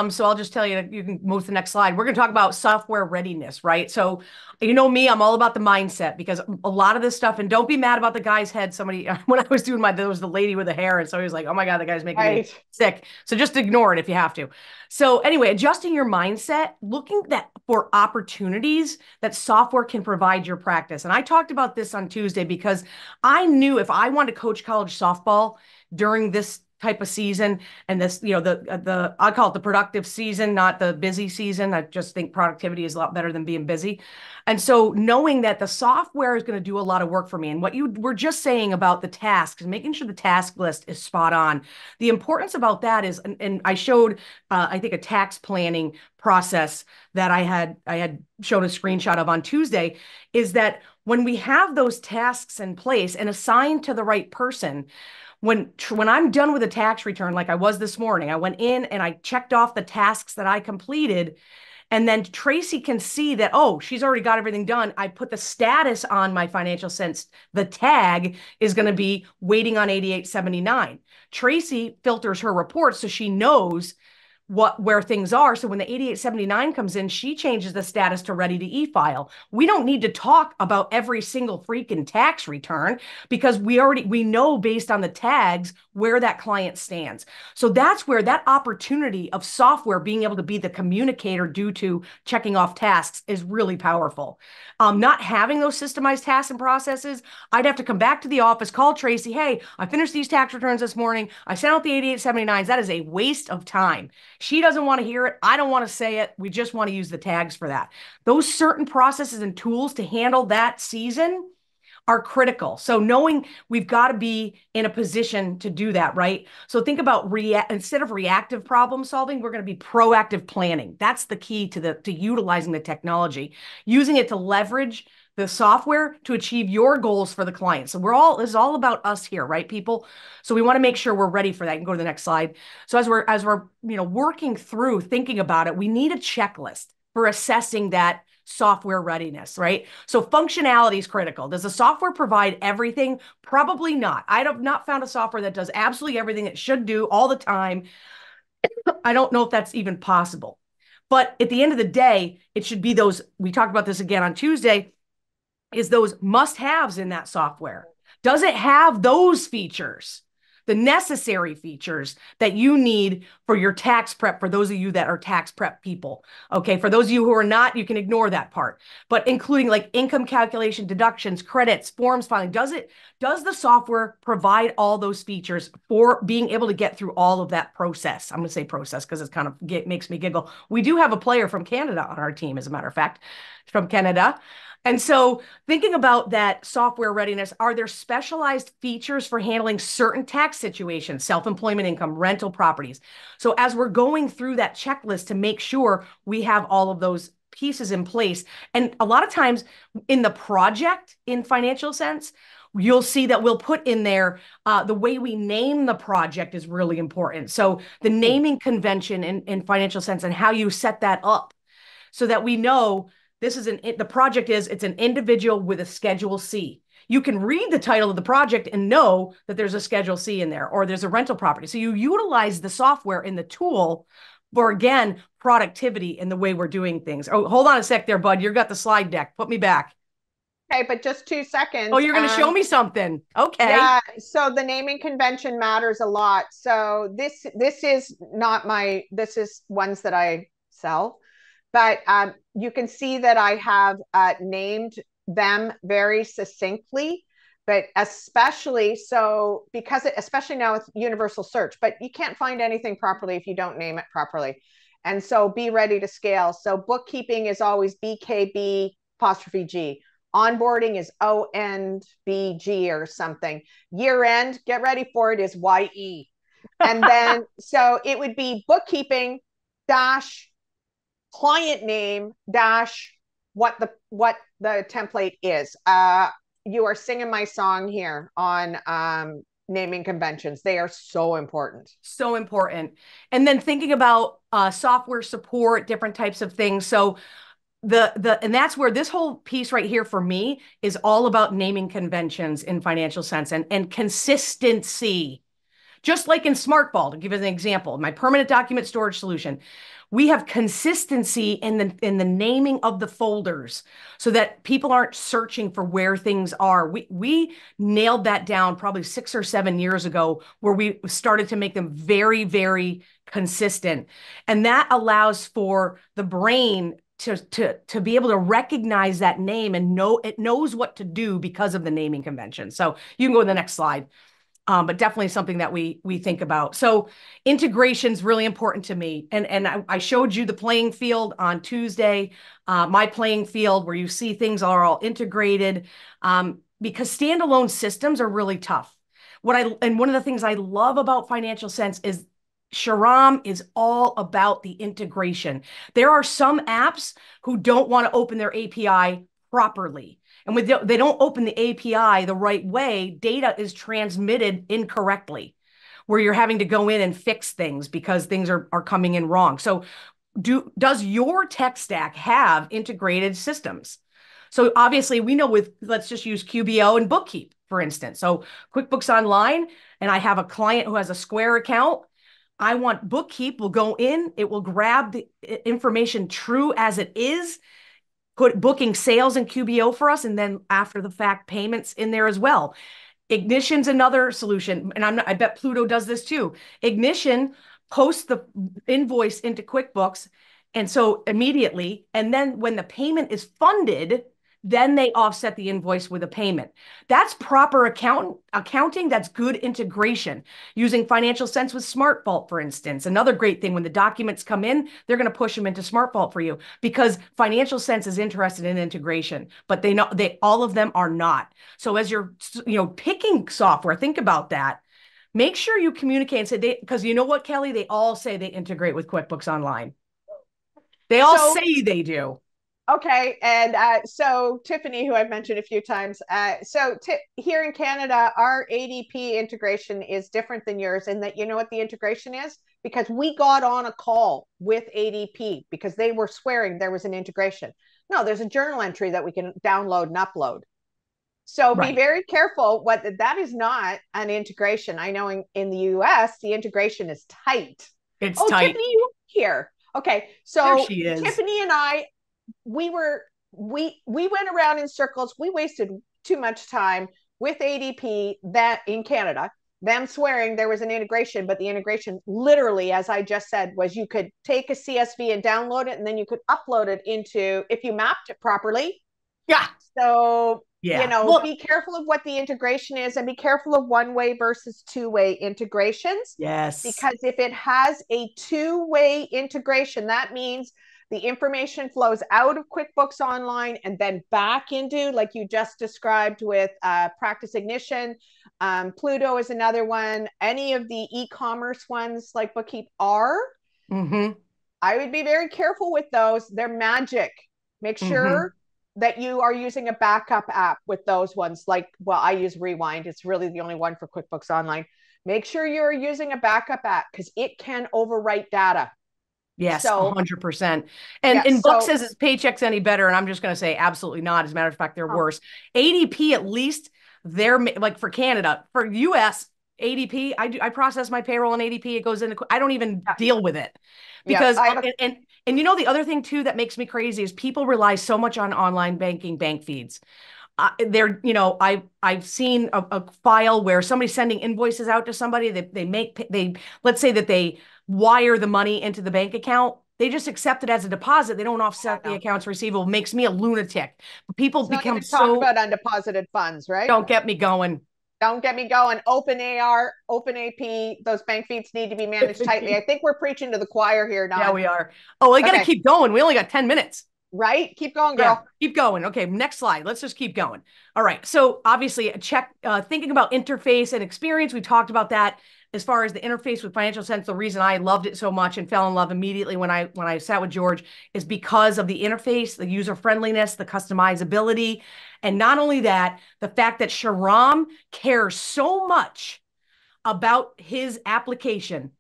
So I'll just tell you, you can move to the next slide. We're going to talk about software readiness, right? So, you know me, I'm all about the mindset, because a lot of this stuff, and don't be mad about the guy's head. Somebody, when I was doing there was the lady with the hair, and so he was like, oh my God, the guy's making me sick. So just ignore it if you have to. So anyway, adjusting your mindset, looking for opportunities that software can provide your practice. And I talked about this on Tuesday because I knew if I wanted to coach college softball during this type of season, and this, the I call it the productive season, not the busy season. I just think productivity is a lot better than being busy. And so knowing that the software is going to do a lot of work for me, and what you were just saying about the tasks and making sure the task list is spot on. The importance about that is, and I showed, I think, a tax planning process that I had shown a screenshot of on Tuesday, is that when we have those tasks in place and assigned to the right person, when I'm done with a tax return, like I was this morning, I went in and I checked off the tasks that I completed. And then Tracy can see that, oh, she's already got everything done. I put the status on my financial sense. The tag is going to be waiting on 8879. Tracy filters her reports so she knows where things are. So when the 8879 comes in, she changes the status to ready to e-file. We don't need to talk about every single freaking tax return because we know based on the tags where that client stands. So that's where that opportunity of software being able to be the communicator due to checking off tasks is really powerful. Not having those systemized tasks and processes, I'd have to come back to the office, call Tracy, hey, I finished these tax returns this morning. I sent out the 8879s. That is a waste of time. She doesn't want to hear it. I don't want to say it. We just want to use the tags for that. Those certain processes and tools to handle that season are critical. So knowing we've got to be in a position to do that, right? So think about instead of reactive problem solving, we're going to be proactive planning. That's the key to utilizing the technology, using it to leverage the software to achieve your goals for the client. So this is all about us here, right, people? So we want to make sure we're ready for that. You can go to the next slide. So as we're working through thinking about it, we need a checklist for assessing that software readiness, right? So functionality is critical. Does the software provide everything? Probably not. I have not found a software that does absolutely everything it should do all the time. I don't know if that's even possible. But at the end of the day, it should be those, we talked about this again on Tuesday, is those must-haves in that software. Does it have those features, the necessary features that you need for your tax prep, for those of you that are tax prep people? Okay, for those of you who are not, you can ignore that part. But including like income calculation, deductions, credits, forms filing, does the software provide all those features for being able to get through all of that process? I'm going to say process because it kind of makes me giggle. We do have a player from Canada on our team, as a matter of fact, from Canada. And so thinking about that software readiness, are there specialized features for handling certain tax situations, self-employment income, rental properties? So as we're going through that checklist to make sure we have all of those pieces in place, and a lot of times in the project, in financial sense, you'll see that we'll put in there the way we name the project is really important. So the naming convention in financial sense and how you set that up so that we know it's an individual with a Schedule C. You can read the title of the project and know that there's a Schedule C in there, or there's a rental property. So you utilize the software in the tool for, again, productivity in the way we're doing things. Oh, hold on a sec there, bud. You've got the slide deck. Put me back. Okay, but just 2 seconds. Oh, you're going to show me something. Okay. Yeah, so the naming convention matters a lot. So this is this is ones that I sell. But you can see that I have named them very succinctly, but especially so especially now with universal search, but you can't find anything properly if you don't name it properly. And so be ready to scale. So bookkeeping is always BKB apostrophe G. Onboarding is ONBG or something. Year end, get ready for it, is YE. And then so it would be bookkeeping dash client name dash what the template is. You are singing my song here on naming conventions. They are so important. So important. And then thinking about software support, different types of things. So and that's where this whole piece right here for me is all about naming conventions in financial sense and consistency. Just like in SmartVault, to give you an example, my permanent document storage solution, we have consistency in the naming of the folders so that people aren't searching for where things are. We nailed that down probably 6 or 7 years ago, where we started to make them very, very consistent. And that allows for the brain to be able to recognize that name and know it knows what to do because of the naming convention. So you can go to the next slide. but definitely something that we think about. So integration is really important to me. And I showed you the playing field on Tuesday, my playing field where you see things are all integrated, because standalone systems are really tough. And one of the things I love about Financial Sense is Shahram is all about the integration. There are some apps who don't want to open their API properly. And when they don't open the API the right way, data is transmitted incorrectly, where you're having to go in and fix things because things are coming in wrong. So does your tech stack have integrated systems? So obviously we know let's just use QBO and Bookkeep, for instance. So QuickBooks Online, and I have a client who has a Square account. I want Bookkeep will go in, it will grab the information true as it is, put booking sales in QBO for us, and then after the fact payments in there as well. Ignition's another solution, and I bet Pluto does this too. Ignition posts the invoice into QuickBooks, and so immediately, and then when the payment is funded, then they offset the invoice with a payment. That's proper accounting. That's good integration. Using Financial Sense with SmartVault, for instance. Another great thing, when the documents come in, they're going to push them into SmartVault for you because Financial Sense is interested in integration, but all of them are not. So as you're picking software, think about that. Make sure you communicate and say because you know what, Kelly? They all say they integrate with QuickBooks Online. They all say they do. Okay. And so Tiffany, who I've mentioned a few times, here in Canada, our ADP integration is different than yours in that you know what the integration is? Because we got on a call with ADP because they were swearing there was an integration. No, there's a journal entry that we can download and upload. So be very careful. That is not an integration. I know in the US, the integration is tight. It's tight. Tiffany, you here. Okay. So there she is. Tiffany and I, we went around in circles. We wasted too much time with ADP that in Canada, them swearing there was an integration, but the integration literally, as I just said, was you could take a CSV and download it, and then you could upload it into, if you mapped it properly. Yeah. So, be careful of what the integration is and be careful of one-way versus two-way integrations. Yes. Because if it has a two-way integration, that means the information flows out of QuickBooks Online and then back into, like you just described with Practice Ignition. Pluto is another one. Any of the e-commerce ones like Bookkeep are. Mm-hmm. I would be very careful with those. They're magic. Make sure that you are using a backup app with those ones. I use Rewind. It's really the only one for QuickBooks Online. Make sure you're using a backup app because it can overwrite data. Yes, 100%. And Book says his paycheck's any better, and I'm just going to say absolutely not. As a matter of fact, they're worse. ADP, at least, they're like for Canada. For US, ADP, I process my payroll in ADP. It goes into, I don't even deal with it. Because, and you know, the other thing, too, that makes me crazy is people rely so much on online banking bank feeds. I've seen a file where somebody's sending invoices out to somebody that let's say that they wire the money into the bank account. They just accept it as a deposit. They don't offset the accounts receivable. It makes me a lunatic. People become talk about undeposited funds, right? Don't get me going. Don't get me going. Open AR, Open AP, those bank feeds need to be managed tightly. I think we're preaching to the choir here, Dawn. Yeah, we are. Oh, we got to keep going. We only got 10 minutes. Right? Keep going, girl. Yeah, keep going. Okay, next slide. Let's just keep going. All right. So obviously, thinking about interface and experience, we talked about that. As far as the interface with Financial Sense, the reason I loved it so much and fell in love immediately when I sat with George is because of the interface, the user friendliness, the customizability, and not only that, the fact that Shahram cares so much about his application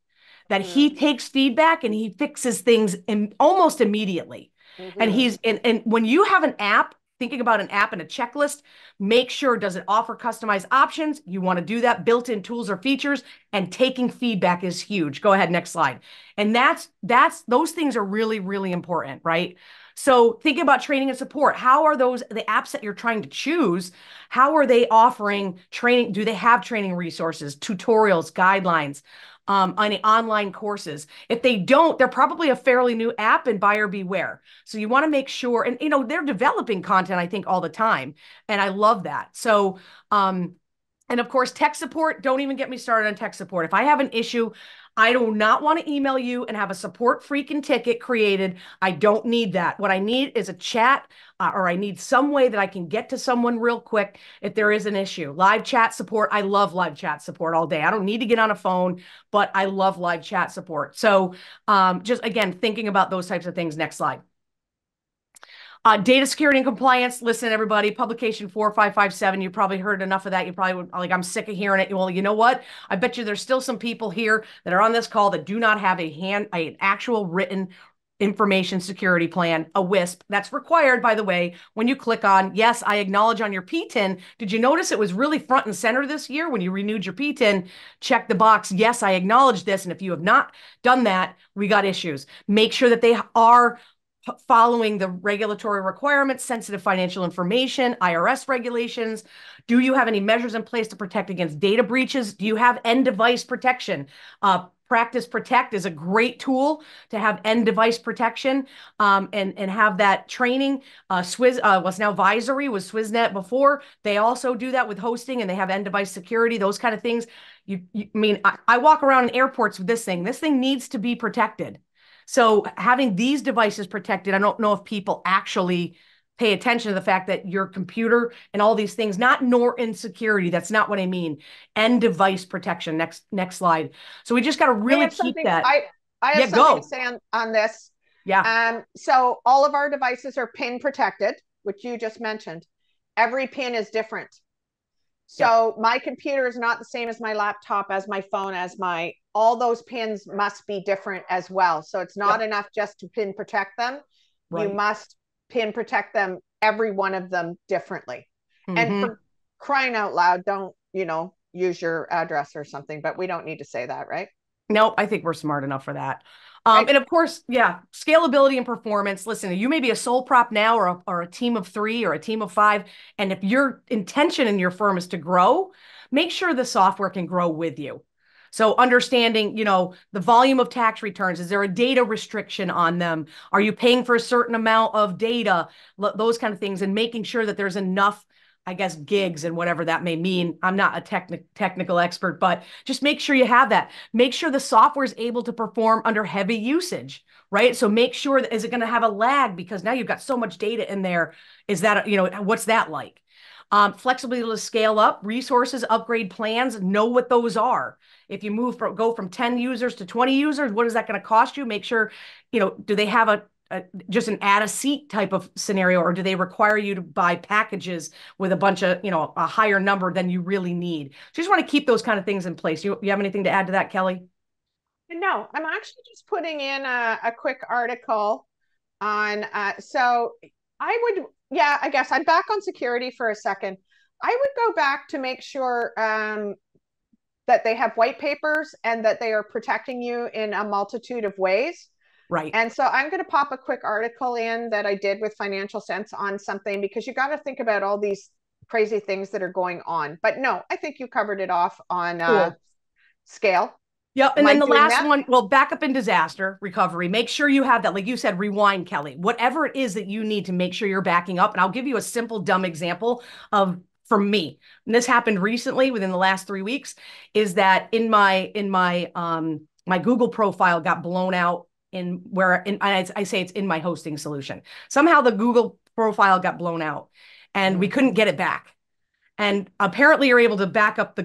that he takes feedback and he fixes things almost immediately. And when you have an app, thinking about an app and a checklist, make sure, does it offer customized options? You want to do that, built-in tools or features, and taking feedback is huge. Go ahead, next slide. And those things are really, really important, right? So thinking about training and support, how are the apps that you're trying to choose, how are they offering training? Do they have training resources, tutorials, guidelines? Any online courses? If they don't, they're probably a fairly new app and buyer beware. So you want to make sure, and they're developing content, I think, all the time. And I love that. So And of course, tech support, don't even get me started on tech support. If I have an issue, I do not want to email you and have a support freaking ticket created. I don't need that. What I need is a chat, or I need some way that I can get to someone real quick if there is an issue. Live chat support. I love live chat support all day. I don't need to get on a phone, but I love live chat support. So just again, thinking about those types of things. Next slide. Data security and compliance. Listen, everybody, publication 4557. You probably heard enough of that. You probably would, like, I'm sick of hearing it. Well, you know what? I bet you there's still some people here that are on this call that do not have an actual written information security plan, a WISP. That's required, by the way, when you click on, yes, I acknowledge on your PTIN. Did you notice it was really front and center this year when you renewed your PTIN? Check the box, yes, I acknowledge this. And if you have not done that, we got issues. Make sure that they are following the regulatory requirements, sensitive financial information, IRS regulations. Do you have any measures in place to protect against data breaches? Do you have end device protection? Practice Protect is a great tool to have end device protection, and have that training. What's now Visory was Swissnet before. They also do that with hosting, and they have end device security, those kind of things. I mean, I walk around in airports with this thing. This thing needs to be protected. So having these devices protected, I don't know if people actually pay attention to the fact that your computer and all these things, not nor insecurity, that's not what I mean. End device protection. Next slide. So we just got to really keep that. I have something to say on this. Yeah. So all of our devices are PIN protected, which you just mentioned. Every PIN is different. So my computer is not the same as my laptop, as my phone, all those pins must be different as well. So it's not enough just to PIN protect them. Right. You must PIN protect them, every one of them differently. Mm-hmm. And for crying out loud, don't, use your address or something, but we don't need to say that, right? No, I think we're smart enough for that. Right. And of course, scalability and performance. Listen, you may be a sole prop now or a team of 3 or a team of 5. And if your intention in your firm is to grow, make sure the software can grow with you. So understanding, the volume of tax returns, is there a data restriction on them? Are you paying for a certain amount of data? Those kind of things, and making sure that there's enough, I guess, gigs and whatever that may mean. I'm not a technical expert, but just make sure you have that. Make sure the software is able to perform under heavy usage, right? So make sure that, is it going to have a lag because now you've got so much data in there? Is that, what's that like? Flexibility to scale up, resources, upgrade plans, know what those are. If you go from 10 users to 20 users, what is that going to cost you? Make sure, do they have just an add a seat type of scenario, or do they require you to buy packages with a bunch of, a higher number than you really need? So you just want to keep those kind of things in place. You have anything to add to that, Kelly? No, I'm actually just putting in a quick article on, so I guess I'm back on security for a second. I would go back to make sure that they have white papers and that they are protecting you in a multitude of ways. Right. And so I'm going to pop a quick article in that I did with Financial Sense on something, because you got to think about all these crazy things that are going on. But no, I think you covered it off on scale. Yeah. And then the last one, backup and disaster recovery. Make sure you have that. Like you said, rewind, Kelly. Whatever it is that you need to make sure you're backing up. And I'll give you a simple, dumb example for me, and this happened recently within the last 3 weeks, is that my Google profile got blown out I say it's in my hosting solution. Somehow the Google profile got blown out and we couldn't get it back. And apparently you're able to back up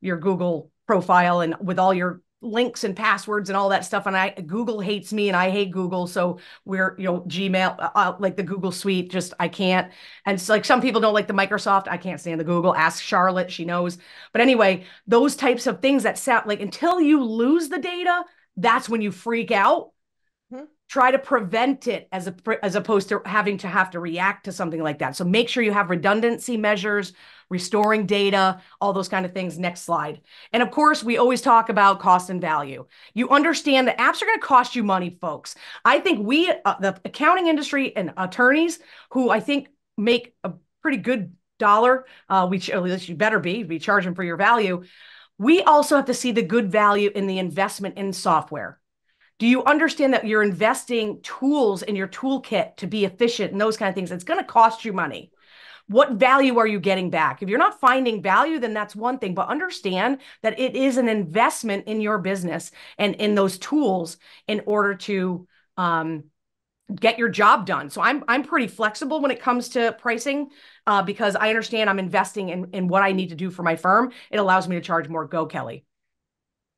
your Google profile and with all your links and passwords and all that stuff. And Google hates me and I hate Google. So we're, Gmail, like the Google suite, just, I can't. And it's like, some people don't like the Microsoft. I can't stand the Google. Ask Charlotte, she knows. But anyway, those types of things that sound like, until you lose the data, that's when you freak out. Try to prevent it as opposed to having to react to something like that. So make sure you have redundancy measures, restoring data, all those kind of things. Next slide. And of course, we always talk about cost and value. You understand that apps are going to cost you money, folks. I think the accounting industry and attorneys, who I think make a pretty good dollar, which at least you better be charging for your value. We also have to see the good value in the investment in software. Do you understand that you're investing tools in your toolkit to be efficient and those kind of things? It's going to cost you money. what value are you getting back? If you're not finding value, then that's one thing, but understand that it is an investment in your business and in those tools in order to get your job done. So I'm pretty flexible when it comes to pricing because I understand I'm investing in what I need to do for my firm. It allows me to charge more. Go, Kelly.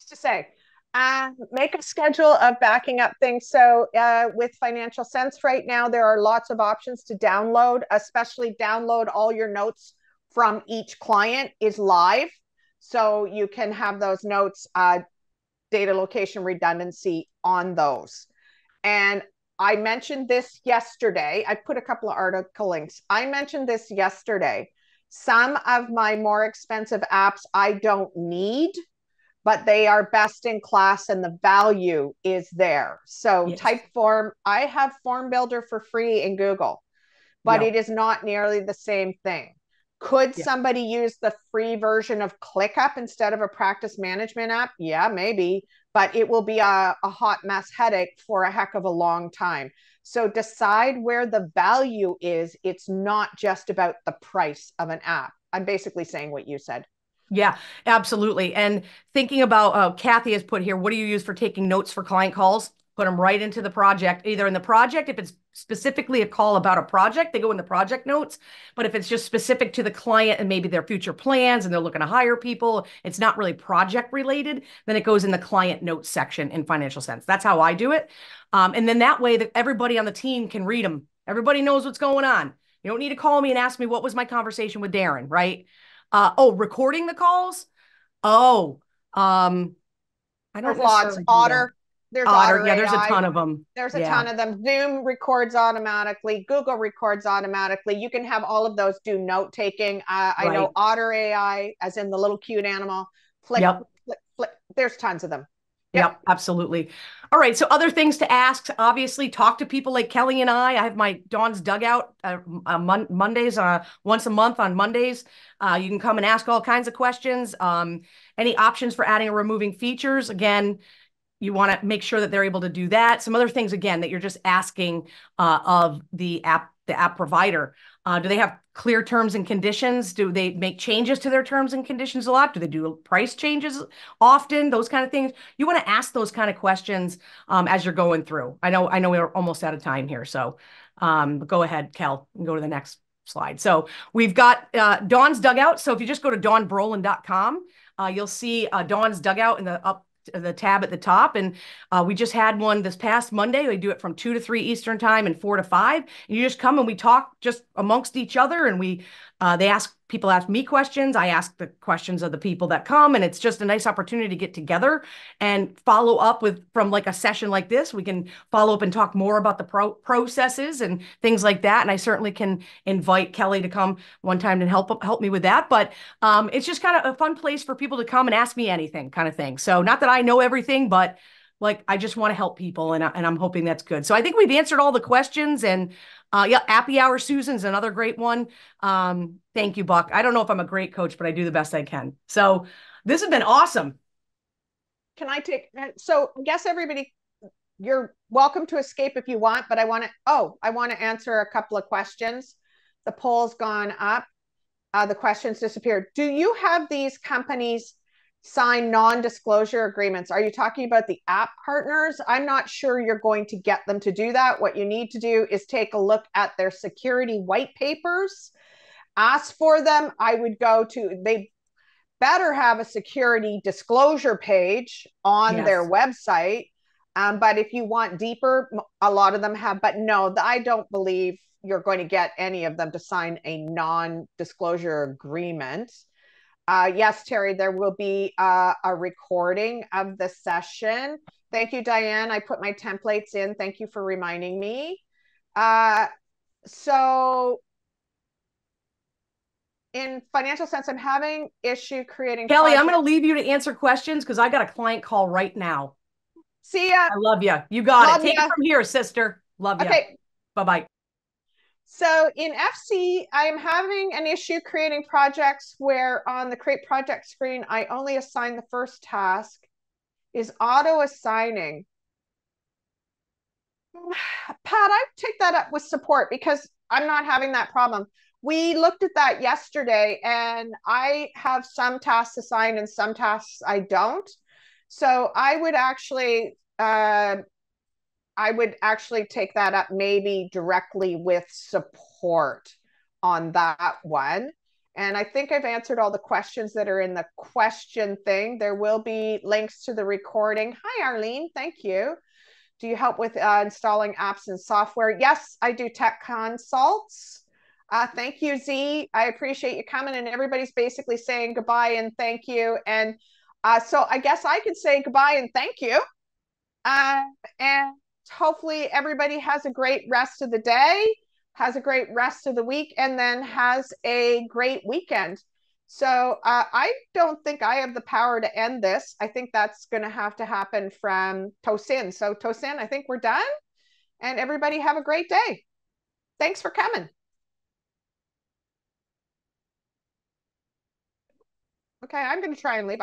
To say, make a schedule of backing up things. So with Financial Sense right now, there are lots of options to download, especially download all your notes from each client is live. So you can have those notes, data location redundancy on those. And I mentioned this yesterday. I put a couple of article links. I mentioned this yesterday. Some of my more expensive apps I don't need, but they are best in class and the value is there. So Yes. Typeform, I have Form Builder for free in Google, but it is not nearly the same thing. Could somebody use the free version of ClickUp instead of a practice management app? Yeah, maybe, but it will be a hot mess headache for a heck of a long time. So decide where the value is. It's not just about the price of an app. I'm basically saying what you said. Yeah, absolutely. And thinking about, Kathy has put here, what do you use for taking notes for client calls? Put them right into the project, either in the project, if it's specifically a call about a project, they go in the project notes. But if it's just specific to the client and maybe their future plans and they're looking to hire people, it's not really project related, then it goes in the client notes section in Financial Sense. That's how I do it. And then that way that everybody on the team can read them. Everybody knows what's going on. You don't need to call me and ask me what was my conversation with Darren, right? Recording the calls. Oh, I don't There's lots. necessarily do that. Otter. There's Otter, Otter yeah, there's a AI. ton of them. There's a Yeah, ton of them. Zoom records automatically. Google records automatically. You can have all of those do note taking. I know right. Otter AI, as in the little cute animal. Flick, Yep. flick, flick. There's tons of them. Yep. Yep, absolutely. All right. So other things to ask, obviously talk to people like Kelly and I. I have my Dawn's Dugout Mondays, once a month on Mondays. You can come and ask all kinds of questions. Any options for adding or removing features? Again, you want to make sure that they're able to do that. Some other things, again, that you're just asking of the app provider. Do they have clear terms and conditions? Do they make changes to their terms and conditions a lot? Do they do price changes often? Those kind of things. You want to ask those kind of questions as you're going through. I know we're almost out of time here, so go ahead, Kel, and go to the next slide. So we've got Dawn's Dugout. So if you just go to dawnbrolin.com, you'll see Dawn's Dugout in the tab at the top. And we just had one this past Monday. We do it from 2 to 3 Eastern time and 4 to 5. And you just come and we talk just amongst each other. And people ask me questions. I ask the questions of the people that come. And it's just a nice opportunity to get together and follow up from like a session like this. We can follow up and talk more about the processes and things like that. And I certainly can invite Kelly to come one time and help me with that. But it's just kind of a fun place for people to come and ask me anything kind of thing. So not that I know everything, but like I just want to help people, and I'm hoping that's good. So I think we've answered all the questions, and yeah, Happy Hour Susan's another great one. Thank you, Buck. I don't know if I'm a great coach, but I do the best I can. So this has been awesome. Can I take, so I guess everybody, you're welcome to escape if you want, but I want to answer a couple of questions. The poll's gone up. The questions disappeared. Do you have these companies sign non-disclosure agreements? Are you talking about the app partners? I'm not sure you're going to get them to do that. What you need to do is take a look at their security white papers, ask for them. They better have a security disclosure page on their website. But if you want deeper, a lot of them have, but no, I don't believe you're going to get any of them to sign a non-disclosure agreement. Yes, Terry, there will be a recording of the session. Thank you, Diane. I put my templates in. Thank you for reminding me. So in Financial Sense, I'm having issue creating Kelly, projects. I'm going to leave you to answer questions because I got a client call right now. See ya. I love you. You got Love it. Take ya. it from here, sister. Love you. Okay. Bye-bye. So in FC, I am having an issue creating projects where on the create project screen, I only assign the first task. Is auto assigning. Pat, I take that up with support because I'm not having that problem. We looked at that yesterday, and I have some tasks assigned and some tasks I don't. So I would actually take that up maybe directly with support on that one. And I think I've answered all the questions that are in the question thing. There will be links to the recording. Hi, Arlene. Thank you. Do you help with installing apps and software? Yes, I do tech consults. Thank you, Z. I appreciate you coming, and everybody's basically saying goodbye and thank you. And so I guess I could say goodbye and thank you. And hopefully everybody has a great rest of the day, has a great rest of the week, and then has a great weekend. So I don't think I have the power to end this. I think that's going to have to happen from Tosin. So Tosin, I think we're done. And everybody have a great day. Thanks for coming. Okay, I'm going to try and leave.